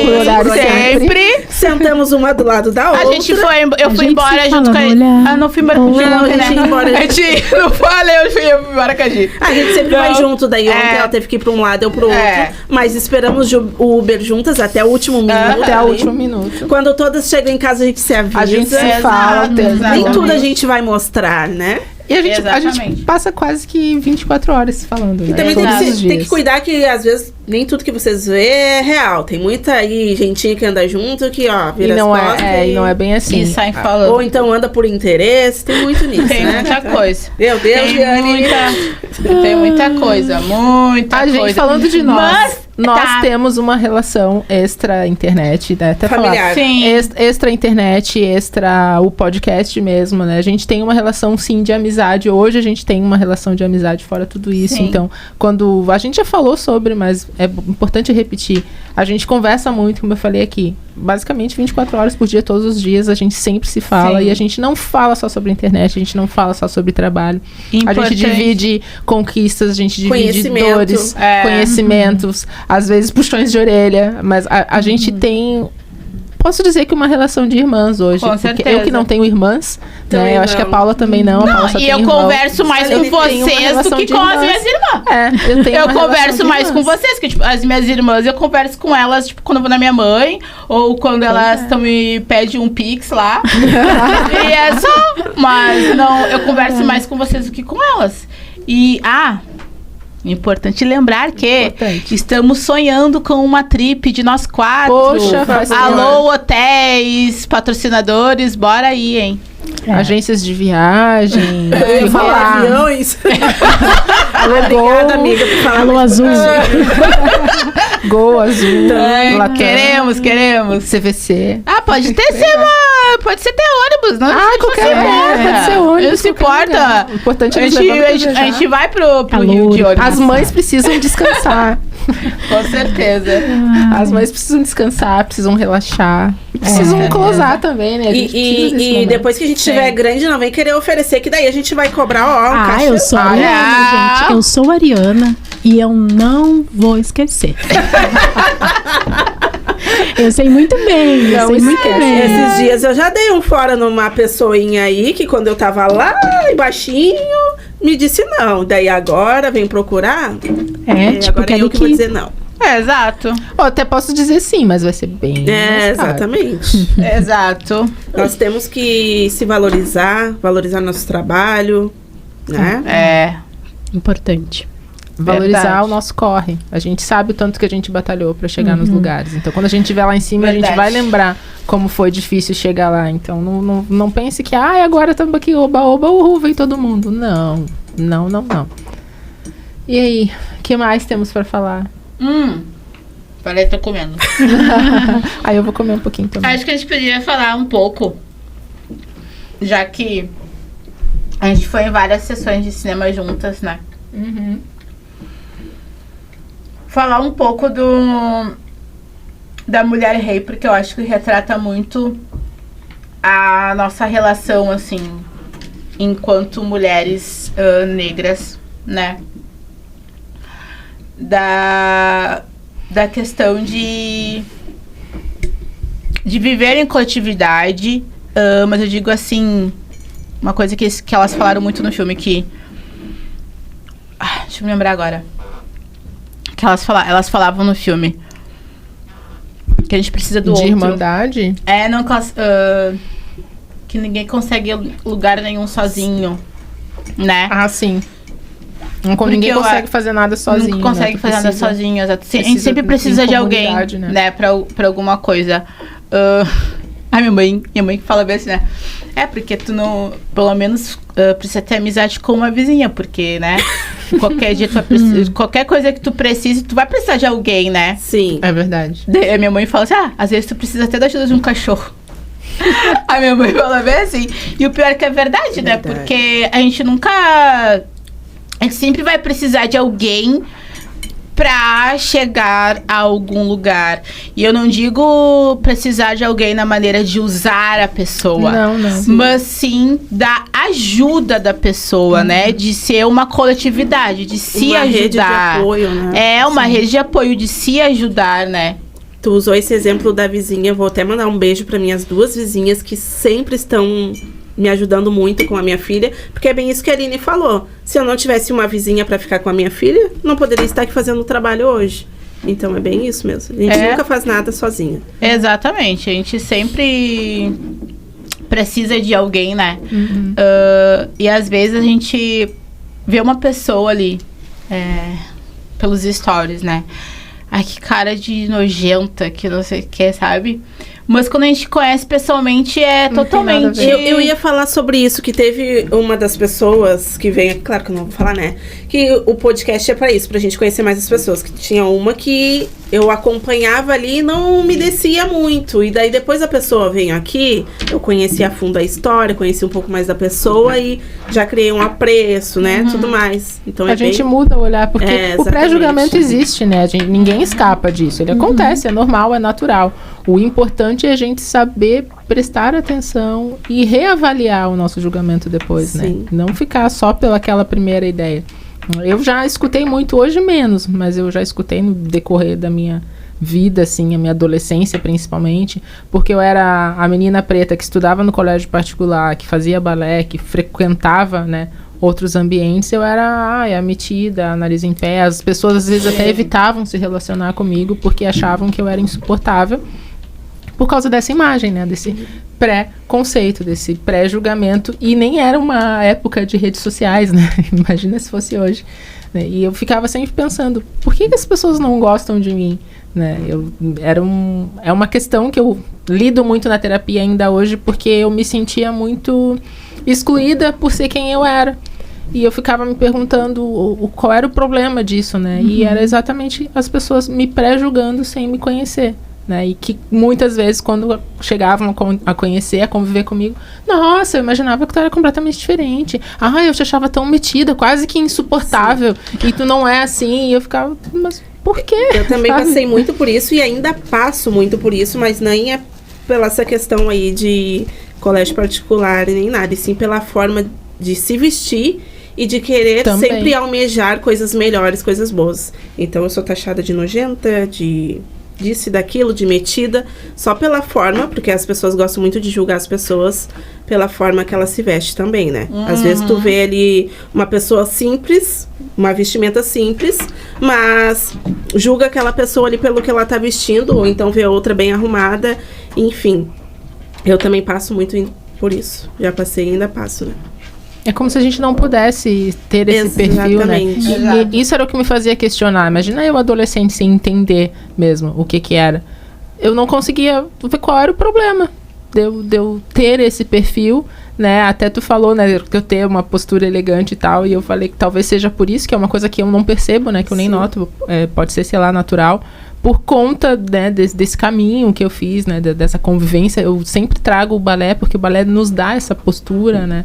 por olhares sempre. Sentamos uma do lado da outra. A gente foi, eu fui embora junto com a gente. Não fui embora com a gente ia embora. A gente não falei, eu fui embora com a gente. A gente sempre vai junto, daí ontem ela teve que ir pra um lado, eu pro outro. Mas esperamos o Uber juntas até o último minuto. Até o último minuto. Quando todas chegam em casa, a gente se avisa. A gente se fala. Nem tudo a gente vai mostrar, né? E a gente passa quase que 24 horas falando, né? E também tem que cuidar que, às vezes, nem tudo que vocês vê é real. Tem muita aí gentinha que anda junto que, ó, vira as costas. E não é bem assim. E sai falando. Ou então anda por interesse. Tem muito nisso, tem né? Muita coisa. Meu Deus, tem muita coisa. Muita coisa. Gente, falando de nós temos uma relação extra internet, né? Até familiar. Sim. Extra internet, extra o podcast mesmo, né? A gente tem uma relação, sim, de amizade. Hoje a gente tem uma relação de amizade fora tudo isso. Sim. Então, quando... A gente já falou sobre, mas é importante repetir. A gente conversa muito, como eu falei aqui. Basicamente, 24 horas por dia, todos os dias, a gente sempre se fala. Sim. E a gente não fala só sobre internet, a gente não fala só sobre trabalho. A gente divide conquistas, a gente divide dores, conhecimentos, às vezes puxões de orelha. Mas a gente tem... Posso dizer que uma relação de irmãs hoje. Com certeza. Eu que não tenho irmãs, né? Eu acho que a Paula também não. A Paula só e tem eu irmão. converso mais com vocês do que com as minhas irmãs. Eu converso mais com vocês, que tipo, as minhas irmãs, eu converso com elas, tipo, quando eu vou na minha mãe, ou quando elas me pedem um pix lá. E é só. Mas não, eu converso mais com vocês do que com elas. E, importante lembrar que estamos sonhando com uma trip de nós 4. Poxa, alô, hotéis, patrocinadores, bora aí, hein? Agências de viagem. Eu ia falar aviões. Alô, obrigada, amiga, por falar. Alô, Azul. Gol Azul. Queremos. CVC. Pode ter pode ser até ônibus, não? Qualquer pode ser ônibus. Não se importa. O importante é a gente vai pro Rio de ônibus. As mães precisam descansar. Com certeza. As mães precisam descansar, precisam relaxar. Precisam closar também, né? E depois que a gente estiver grande, não vem querer oferecer, que daí a gente vai cobrar, um cachê. Eu sou Ariana, gente. Eu sou Ariana e eu não vou esquecer. Eu sei muito bem, Esses dias eu já dei um fora numa pessoinha aí, que quando eu tava lá embaixinho, me disse não. Daí agora vem procurar. Tipo, agora eu que vou dizer não. Exato. Até posso dizer sim, mas vai ser bem exatamente. Exato. Nós temos que se valorizar nosso trabalho, né? Importante. Valorizar Verdade. o nosso corre. A gente sabe o tanto que a gente batalhou pra chegar nos lugares. Então, quando a gente estiver lá em cima, a gente Verdade. vai lembrar como foi difícil chegar lá. Então, não pense que, agora estamos aqui, oba-oba, uhul, vem todo mundo. Não. E aí, o que mais temos pra falar? Peraí, tô comendo. Aí eu vou comer um pouquinho também. Acho que a gente podia falar um pouco, já que a gente foi em várias sessões de cinema juntas, né? Falar um pouco da Mulher Rei, porque eu acho que retrata muito a nossa relação, assim, enquanto mulheres negras, né? Da questão de viver em coletividade, mas eu digo assim, uma coisa que elas falaram muito no filme, que... deixa eu me lembrar agora. Que elas falavam no filme que a gente precisa do outro. De irmandade? Não, que ninguém consegue lugar nenhum sozinho, né? Sim. Porque Ninguém consegue fazer nada sozinho. Não consegue fazer nada sozinho, exato. A gente sempre precisa de alguém, né, pra alguma coisa. Minha mãe que fala bem assim, né? Porque tu não, pelo menos, precisa ter amizade com uma vizinha, porque, né? Qualquer dia qualquer coisa que tu precise, tu vai precisar de alguém, né? Sim. É verdade. A minha mãe fala assim, às vezes tu precisa até da ajuda de um cachorro. A minha mãe fala bem assim. E o pior é que é verdade, né? Porque a gente sempre vai precisar de alguém pra chegar a algum lugar. E eu não digo precisar de alguém na maneira de usar a pessoa. Não. Mas sim da ajuda da pessoa, né? De ser uma coletividade, de se ajudar. Uma rede de apoio, né? Uma rede de apoio, de se ajudar, né? Tu usou esse exemplo da vizinha. Eu vou até mandar um beijo para minhas duas vizinhas que sempre estão me ajudando muito com a minha filha, porque é bem isso que a Aline falou. Se eu não tivesse uma vizinha para ficar com a minha filha, não poderia estar aqui fazendo o trabalho hoje. Então é bem isso mesmo. A gente nunca faz nada sozinha. Exatamente. A gente sempre precisa de alguém, né? E às vezes a gente vê uma pessoa ali pelos stories, né? Ai, que cara de nojenta, que não sei o que, sabe? Mas quando a gente conhece pessoalmente, totalmente... Eu ia falar sobre isso, que teve uma das pessoas que veio... Claro que eu não vou falar, né? Que o podcast é pra isso, pra gente conhecer mais as pessoas. Que tinha uma que eu acompanhava ali e não me descia muito. E daí depois a pessoa veio aqui, eu conheci a fundo a história, conheci um pouco mais da pessoa e já criei um apreço, né? Tudo mais. Então a gente muda o olhar, porque o pré-julgamento existe, né? Ninguém escapa disso. Ele acontece, é normal, é natural. O importante é a gente saber prestar atenção e reavaliar o nosso julgamento depois, né? Não ficar só pelaquela primeira ideia. Eu já escutei muito, hoje menos, mas eu já escutei no decorrer da minha vida, assim, a minha adolescência principalmente, porque eu era a menina preta que estudava no colégio particular, que fazia balé, que frequentava, né, outros ambientes. Eu era a metida, a nariz em pé. As pessoas às vezes até evitavam se relacionar comigo porque achavam que eu era insuportável por causa dessa imagem, né, desse pré-conceito, desse pré-julgamento. E nem era uma época de redes sociais, né? Imagina se fosse hoje, né? E eu ficava sempre pensando, por que as pessoas não gostam de mim, né? É uma questão que eu lido muito na terapia ainda hoje, porque eu me sentia muito excluída por ser quem eu era. E eu ficava me perguntando qual era o problema disso, né? E era exatamente as pessoas me pré-julgando sem me conhecer, né? E que muitas vezes, quando chegavam a conhecer, a conviver comigo, nossa, eu imaginava que tu era completamente diferente. Eu te achava tão metida, quase que insuportável. Sim. E tu não é assim. E eu ficava, mas por quê? Eu também passei muito por isso e ainda passo muito por isso, mas nem é pela essa questão aí de colégio particular nem nada, e sim pela forma de se vestir e de querer sempre almejar coisas melhores, coisas boas. Então eu sou taxada de nojenta, de disso e daquilo, de metida, só pela forma, porque as pessoas gostam muito de julgar as pessoas pela forma que ela se veste também, né? Às vezes tu vê ali uma pessoa simples, uma vestimenta simples, mas julga aquela pessoa ali pelo que ela tá vestindo, ou então vê outra bem arrumada, enfim. Eu também passo muito por isso. Já passei e ainda passo, né? É como se a gente não pudesse ter esse perfil, né? E isso era o que me fazia questionar. Imagina eu, adolescente, sem entender mesmo o que era. Eu não conseguia ver qual era o problema de eu ter esse perfil, né? Até tu falou, né, que eu tenho uma postura elegante e tal, e eu falei que talvez seja por isso, que é uma coisa que eu não percebo, né? Que eu nem noto, pode ser, sei lá, natural. Por conta, né, desse caminho que eu fiz, né, dessa convivência, eu sempre trago o balé, porque o balé nos dá essa postura, né?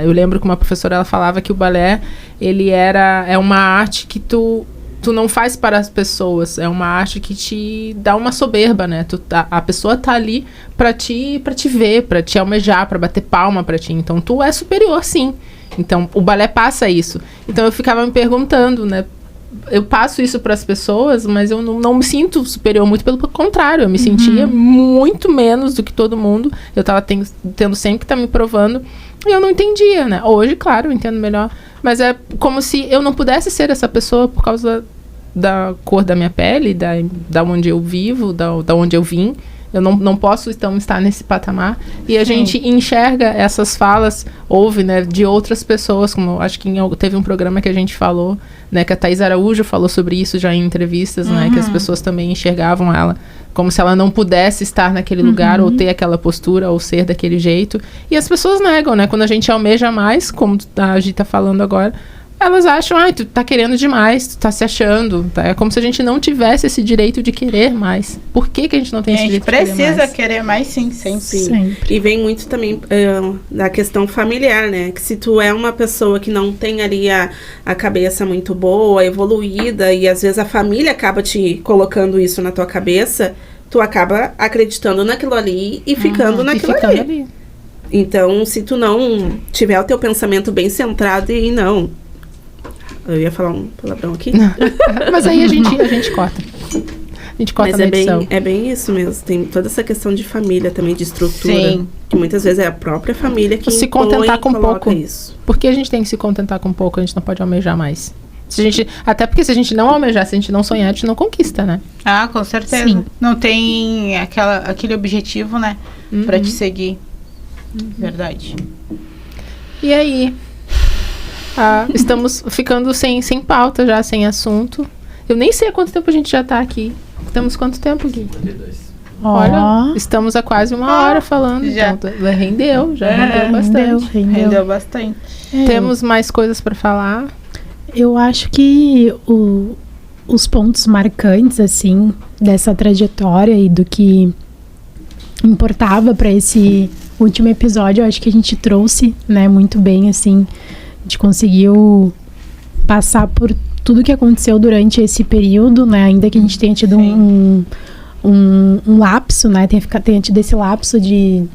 Eu lembro que uma professora, ela falava que o balé, ele é uma arte que tu não faz para as pessoas, é uma arte que te dá uma soberba, né? A pessoa tá ali para te ver, para te almejar, para bater palma para ti. Então, tu é superior, sim. Então, o balé passa isso. Então, eu ficava me perguntando, né? Eu passo isso para as pessoas, mas eu não me sinto superior, muito pelo contrário, eu me sentia muito menos do que todo mundo. Eu tava tendo sempre que estar me provando, e eu não entendia, né? Hoje, claro, eu entendo melhor, mas é como se eu não pudesse ser essa pessoa por causa da cor da minha pele, da onde eu vivo, da onde eu vim. Eu não posso, então, estar nesse patamar. E a gente enxerga essas falas, ouve, né, de outras pessoas, como acho que teve um programa que a gente falou, né, que a Thaís Araújo falou sobre isso já em entrevistas, né, que as pessoas também enxergavam ela como se ela não pudesse estar naquele lugar, ou ter aquela postura, ou ser daquele jeito. E as pessoas negam, né, quando a gente almeja mais, como a Gi tá falando agora, elas acham, tu tá querendo demais, tu tá se achando. Tá? É como se a gente não tivesse esse direito de querer mais. Por que a gente não tem esse direito de querer mais? A gente precisa querer mais, sim, sempre. E vem muito também da questão familiar, né? Que se tu é uma pessoa que não tem ali a cabeça muito boa, evoluída, e às vezes a família acaba te colocando isso na tua cabeça, tu acaba acreditando naquilo ali e ficando naquilo ali. Então, se tu não tiver o teu pensamento bem centrado e não... Eu ia falar um palavrão aqui. Mas aí a gente corta. A gente corta. Mas na edição. É bem isso mesmo. Tem toda essa questão de família também, de estrutura. Sim. Que muitas vezes é a própria família que se contentar com pouco. Isso. Por que a gente tem que se contentar com pouco? A gente não pode almejar mais. Até porque se a gente não almejar, se a gente não sonhar, a gente não conquista, né? Ah, com certeza. Sim. Não tem aquele objetivo, né? Pra te seguir. Verdade. E aí? Estamos ficando sem pauta já, sem assunto. Eu nem sei há quanto tempo a gente já tá aqui. Temos quanto tempo, Gui? 32. Olha, estamos há quase uma hora falando. Já. Então, rendeu bastante. Rendeu bastante. Temos mais coisas para falar? Eu acho que os pontos marcantes, assim, dessa trajetória e do que importava para esse último episódio, eu acho que a gente trouxe, né, muito bem, assim. A gente conseguiu passar por tudo que aconteceu durante esse período, né? Ainda que a gente tenha tido um lapso, né? Tenha tido esse lapso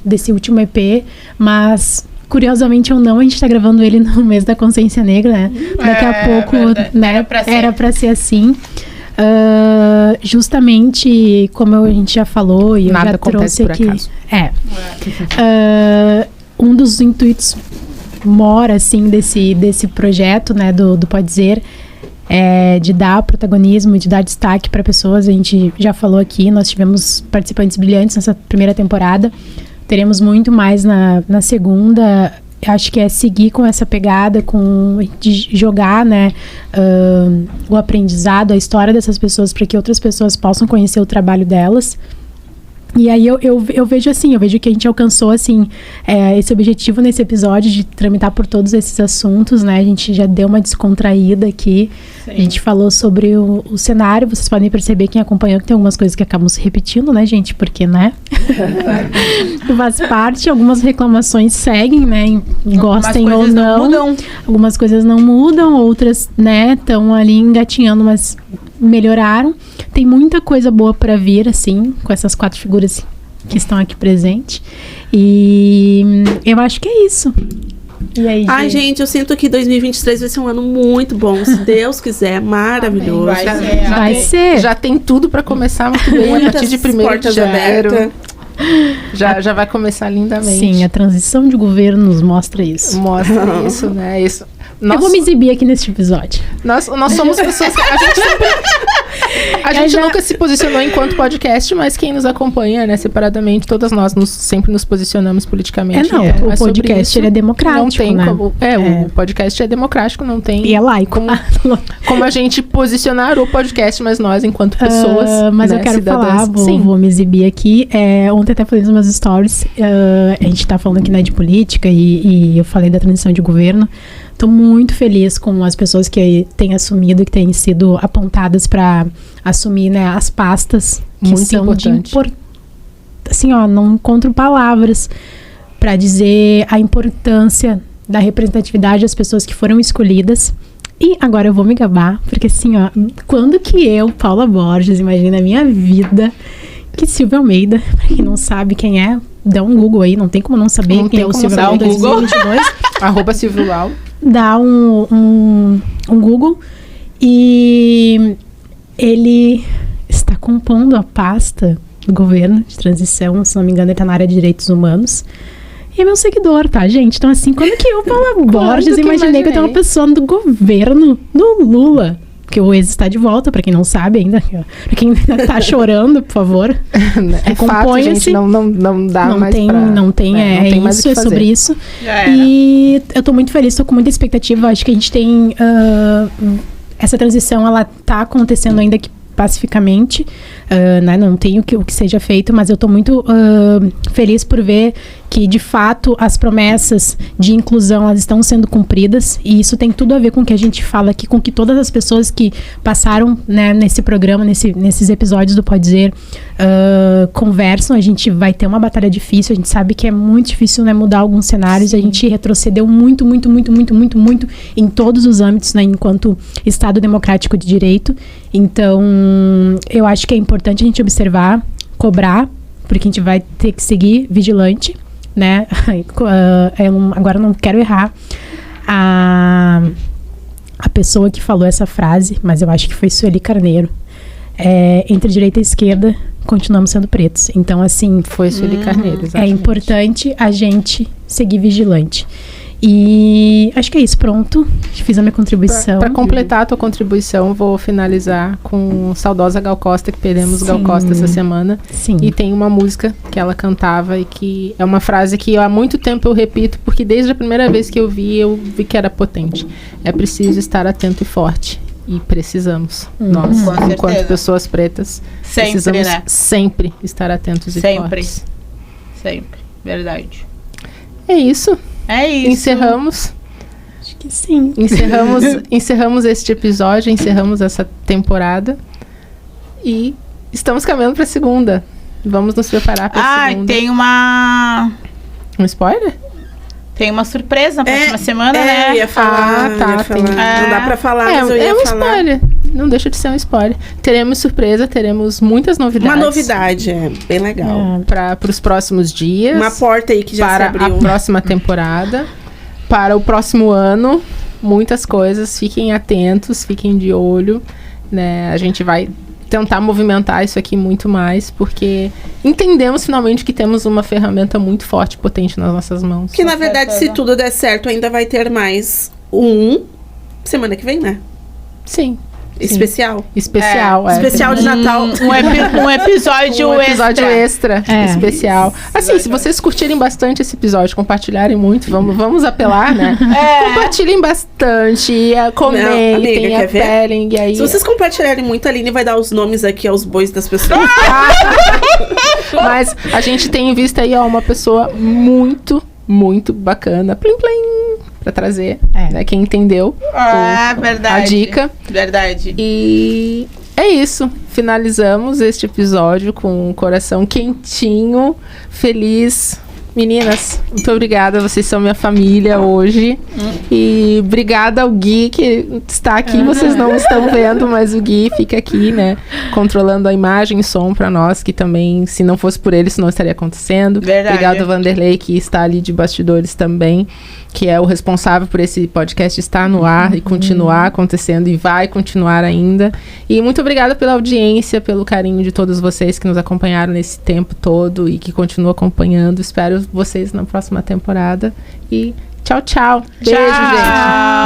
desse último EP, mas curiosamente ou não, a gente tá gravando ele no mês da Consciência Negra, né? Daqui a pouco, né? Era pra ser assim. Justamente como a gente já falou e eu já trouxe aqui. Um dos intuitos mora, assim, desse projeto, né, do Pode Dizer, de dar protagonismo, de dar destaque para pessoas. A gente já falou aqui, nós tivemos participantes brilhantes nessa primeira temporada, teremos muito mais na segunda. Acho que é seguir com essa pegada, de jogar, né, o aprendizado, a história dessas pessoas, para que outras pessoas possam conhecer o trabalho delas. E aí eu vejo assim, que a gente alcançou, assim, esse objetivo nesse episódio de tramitar por todos esses assuntos, né? A gente já deu uma descontraída aqui. Sim. A gente falou sobre o cenário. Vocês podem perceber, quem acompanhou, que tem algumas coisas que acabam se repetindo, né, gente? Porque, né? Faz parte, algumas reclamações seguem, né? Gostem ou não. Algumas coisas não mudam, outras, né, estão ali engatinhando, mas melhoraram. Tem muita coisa boa para vir, assim, com essas 4 figuras que estão aqui presentes. E eu acho que é isso. E aí, ai, gente, eu sinto que 2023 vai ser um ano muito bom. Se Deus quiser, maravilhoso. Vai ser. Já tem tudo para começar muito bem a partir de 1º de janeiro. Já vai começar lindamente. Sim, a transição de governo nos mostra isso. Mostra isso, né? Isso. Eu vou me exibir aqui nesse episódio. Nós somos pessoas que a gente sempre... A gente nunca se posicionou enquanto podcast, mas quem nos acompanha, né, separadamente, todas nós sempre nos posicionamos politicamente. O podcast ele é democrático, não tem né? como, o podcast é democrático, não tem... E é laico. Como a gente posicionar o podcast, mas nós, enquanto pessoas, mas né, eu quero cidadãs, falar, vou me exibir aqui. Ontem até falei nos meus stories, a gente tá falando aqui, né, de política e eu falei da transição de governo. Estou muito feliz com as pessoas que têm assumido, que têm sido apontadas para assumir, né, as pastas que muito são importante. Assim, não encontro palavras para dizer a importância da representatividade das pessoas que foram escolhidas. E agora eu vou me gabar, porque assim, quando que eu, Paula Borges, imagina a minha vida, que Silvio Almeida, pra quem não sabe quem é, dá um Google aí, não tem como não saber quem é o Silvio Almeida 2022. @Silvio Lau. Dá um Google e ele está compondo a pasta do governo de transição, se não me engano ele está na área de direitos humanos. E é meu seguidor, tá, gente? Então, assim, quando que eu, Paula Borges, imaginei que eu tenho uma pessoa do governo do Lula? Porque o ex está de volta, pra quem não sabe ainda. Pra quem tá chorando, por favor. É fato, gente, não dá não mais tem, pra... Não tem, não tem mais isso, o que é sobre fazer. isso. Já era. E eu tô muito feliz, tô com muita expectativa. Acho que a gente tem... essa transição, ela tá acontecendo ainda que pacificamente, né? Não tem o que seja feito, mas eu tô muito feliz por ver que, de fato, as promessas de inclusão, elas estão sendo cumpridas, e isso tem tudo a ver com o que a gente fala aqui, com que todas as pessoas que passaram, né, nesse programa, nesses episódios do Pode Dizer, conversam. A gente vai ter uma batalha difícil, a gente sabe que é muito difícil, né, mudar alguns cenários. Sim. A gente retrocedeu muito em todos os âmbitos, né, enquanto Estado democrático de direito. Então, eu acho que é importante a gente observar, cobrar, porque a gente vai ter que seguir vigilante, né? Agora não quero errar a pessoa que falou essa frase, mas eu acho que foi Sueli Carneiro. Entre direita e esquerda, continuamos sendo pretos. Então, assim... Foi Sueli Carneiro, exatamente. É importante a gente seguir vigilante. E acho que é isso, pronto. Fiz a minha contribuição. Para completar a tua contribuição, vou finalizar com saudosa Gal Costa, que perdemos Gal Costa essa semana. Sim. E tem uma música que ela cantava e que é uma frase que há muito tempo eu repito, porque desde a primeira vez que eu vi que era potente. É preciso estar atento e forte. E precisamos. Nós, enquanto pessoas pretas, precisamos sempre estar atentos e fortes. Sempre. Verdade. É isso. É isso. Encerramos. Acho que sim. Encerramos este episódio, encerramos essa temporada. E estamos caminhando para a segunda. Vamos nos preparar para a segunda. Tem um spoiler? Tem uma surpresa na próxima semana, né? Eu ia falar. Não dá pra falar, mas eu ia falar. Spoiler. Não deixa de ser um spoiler. Teremos surpresa, teremos muitas novidades. Uma novidade, bem legal. Para os próximos dias. Uma porta aí que já se abriu. Para a próxima temporada. Para o próximo ano. Muitas coisas. Fiquem atentos, fiquem de olho. Né? A gente vai tentar movimentar isso aqui muito mais, porque entendemos finalmente que temos uma ferramenta muito forte e potente nas nossas mãos. Que, na verdade, se tudo der certo, ainda vai ter mais semana que vem, né? Sim. Especial. Especial de Natal. Um episódio extra. Especial. Assim, se vocês curtirem bastante esse episódio, compartilharem muito, vamos apelar, né? Compartilhem bastante, comentem, apelem. E aí... Se vocês compartilharem muito, a Aline vai dar os nomes aqui aos bois das pessoas. Mas a gente tem em vista aí, uma pessoa muito bacana. Plim, plim. Pra trazer, né? Quem entendeu verdade, a dica. Verdade. E é isso. Finalizamos este episódio com um coração quentinho, feliz. Meninas, muito obrigada. Vocês são minha família hoje. E obrigada ao Gui, que está aqui. Vocês não estão vendo, mas o Gui fica aqui, né? Controlando a imagem e som para nós, que também, se não fosse por ele, isso não estaria acontecendo. Verdade. Obrigada ao Vanderlei, que está ali de bastidores também, que é o responsável por esse podcast estar no ar e continuar acontecendo, e vai continuar ainda. E muito obrigada pela audiência, pelo carinho de todos vocês que nos acompanharam nesse tempo todo e que continuam acompanhando. Espero vocês na próxima temporada. E tchau, tchau. Beijo, gente.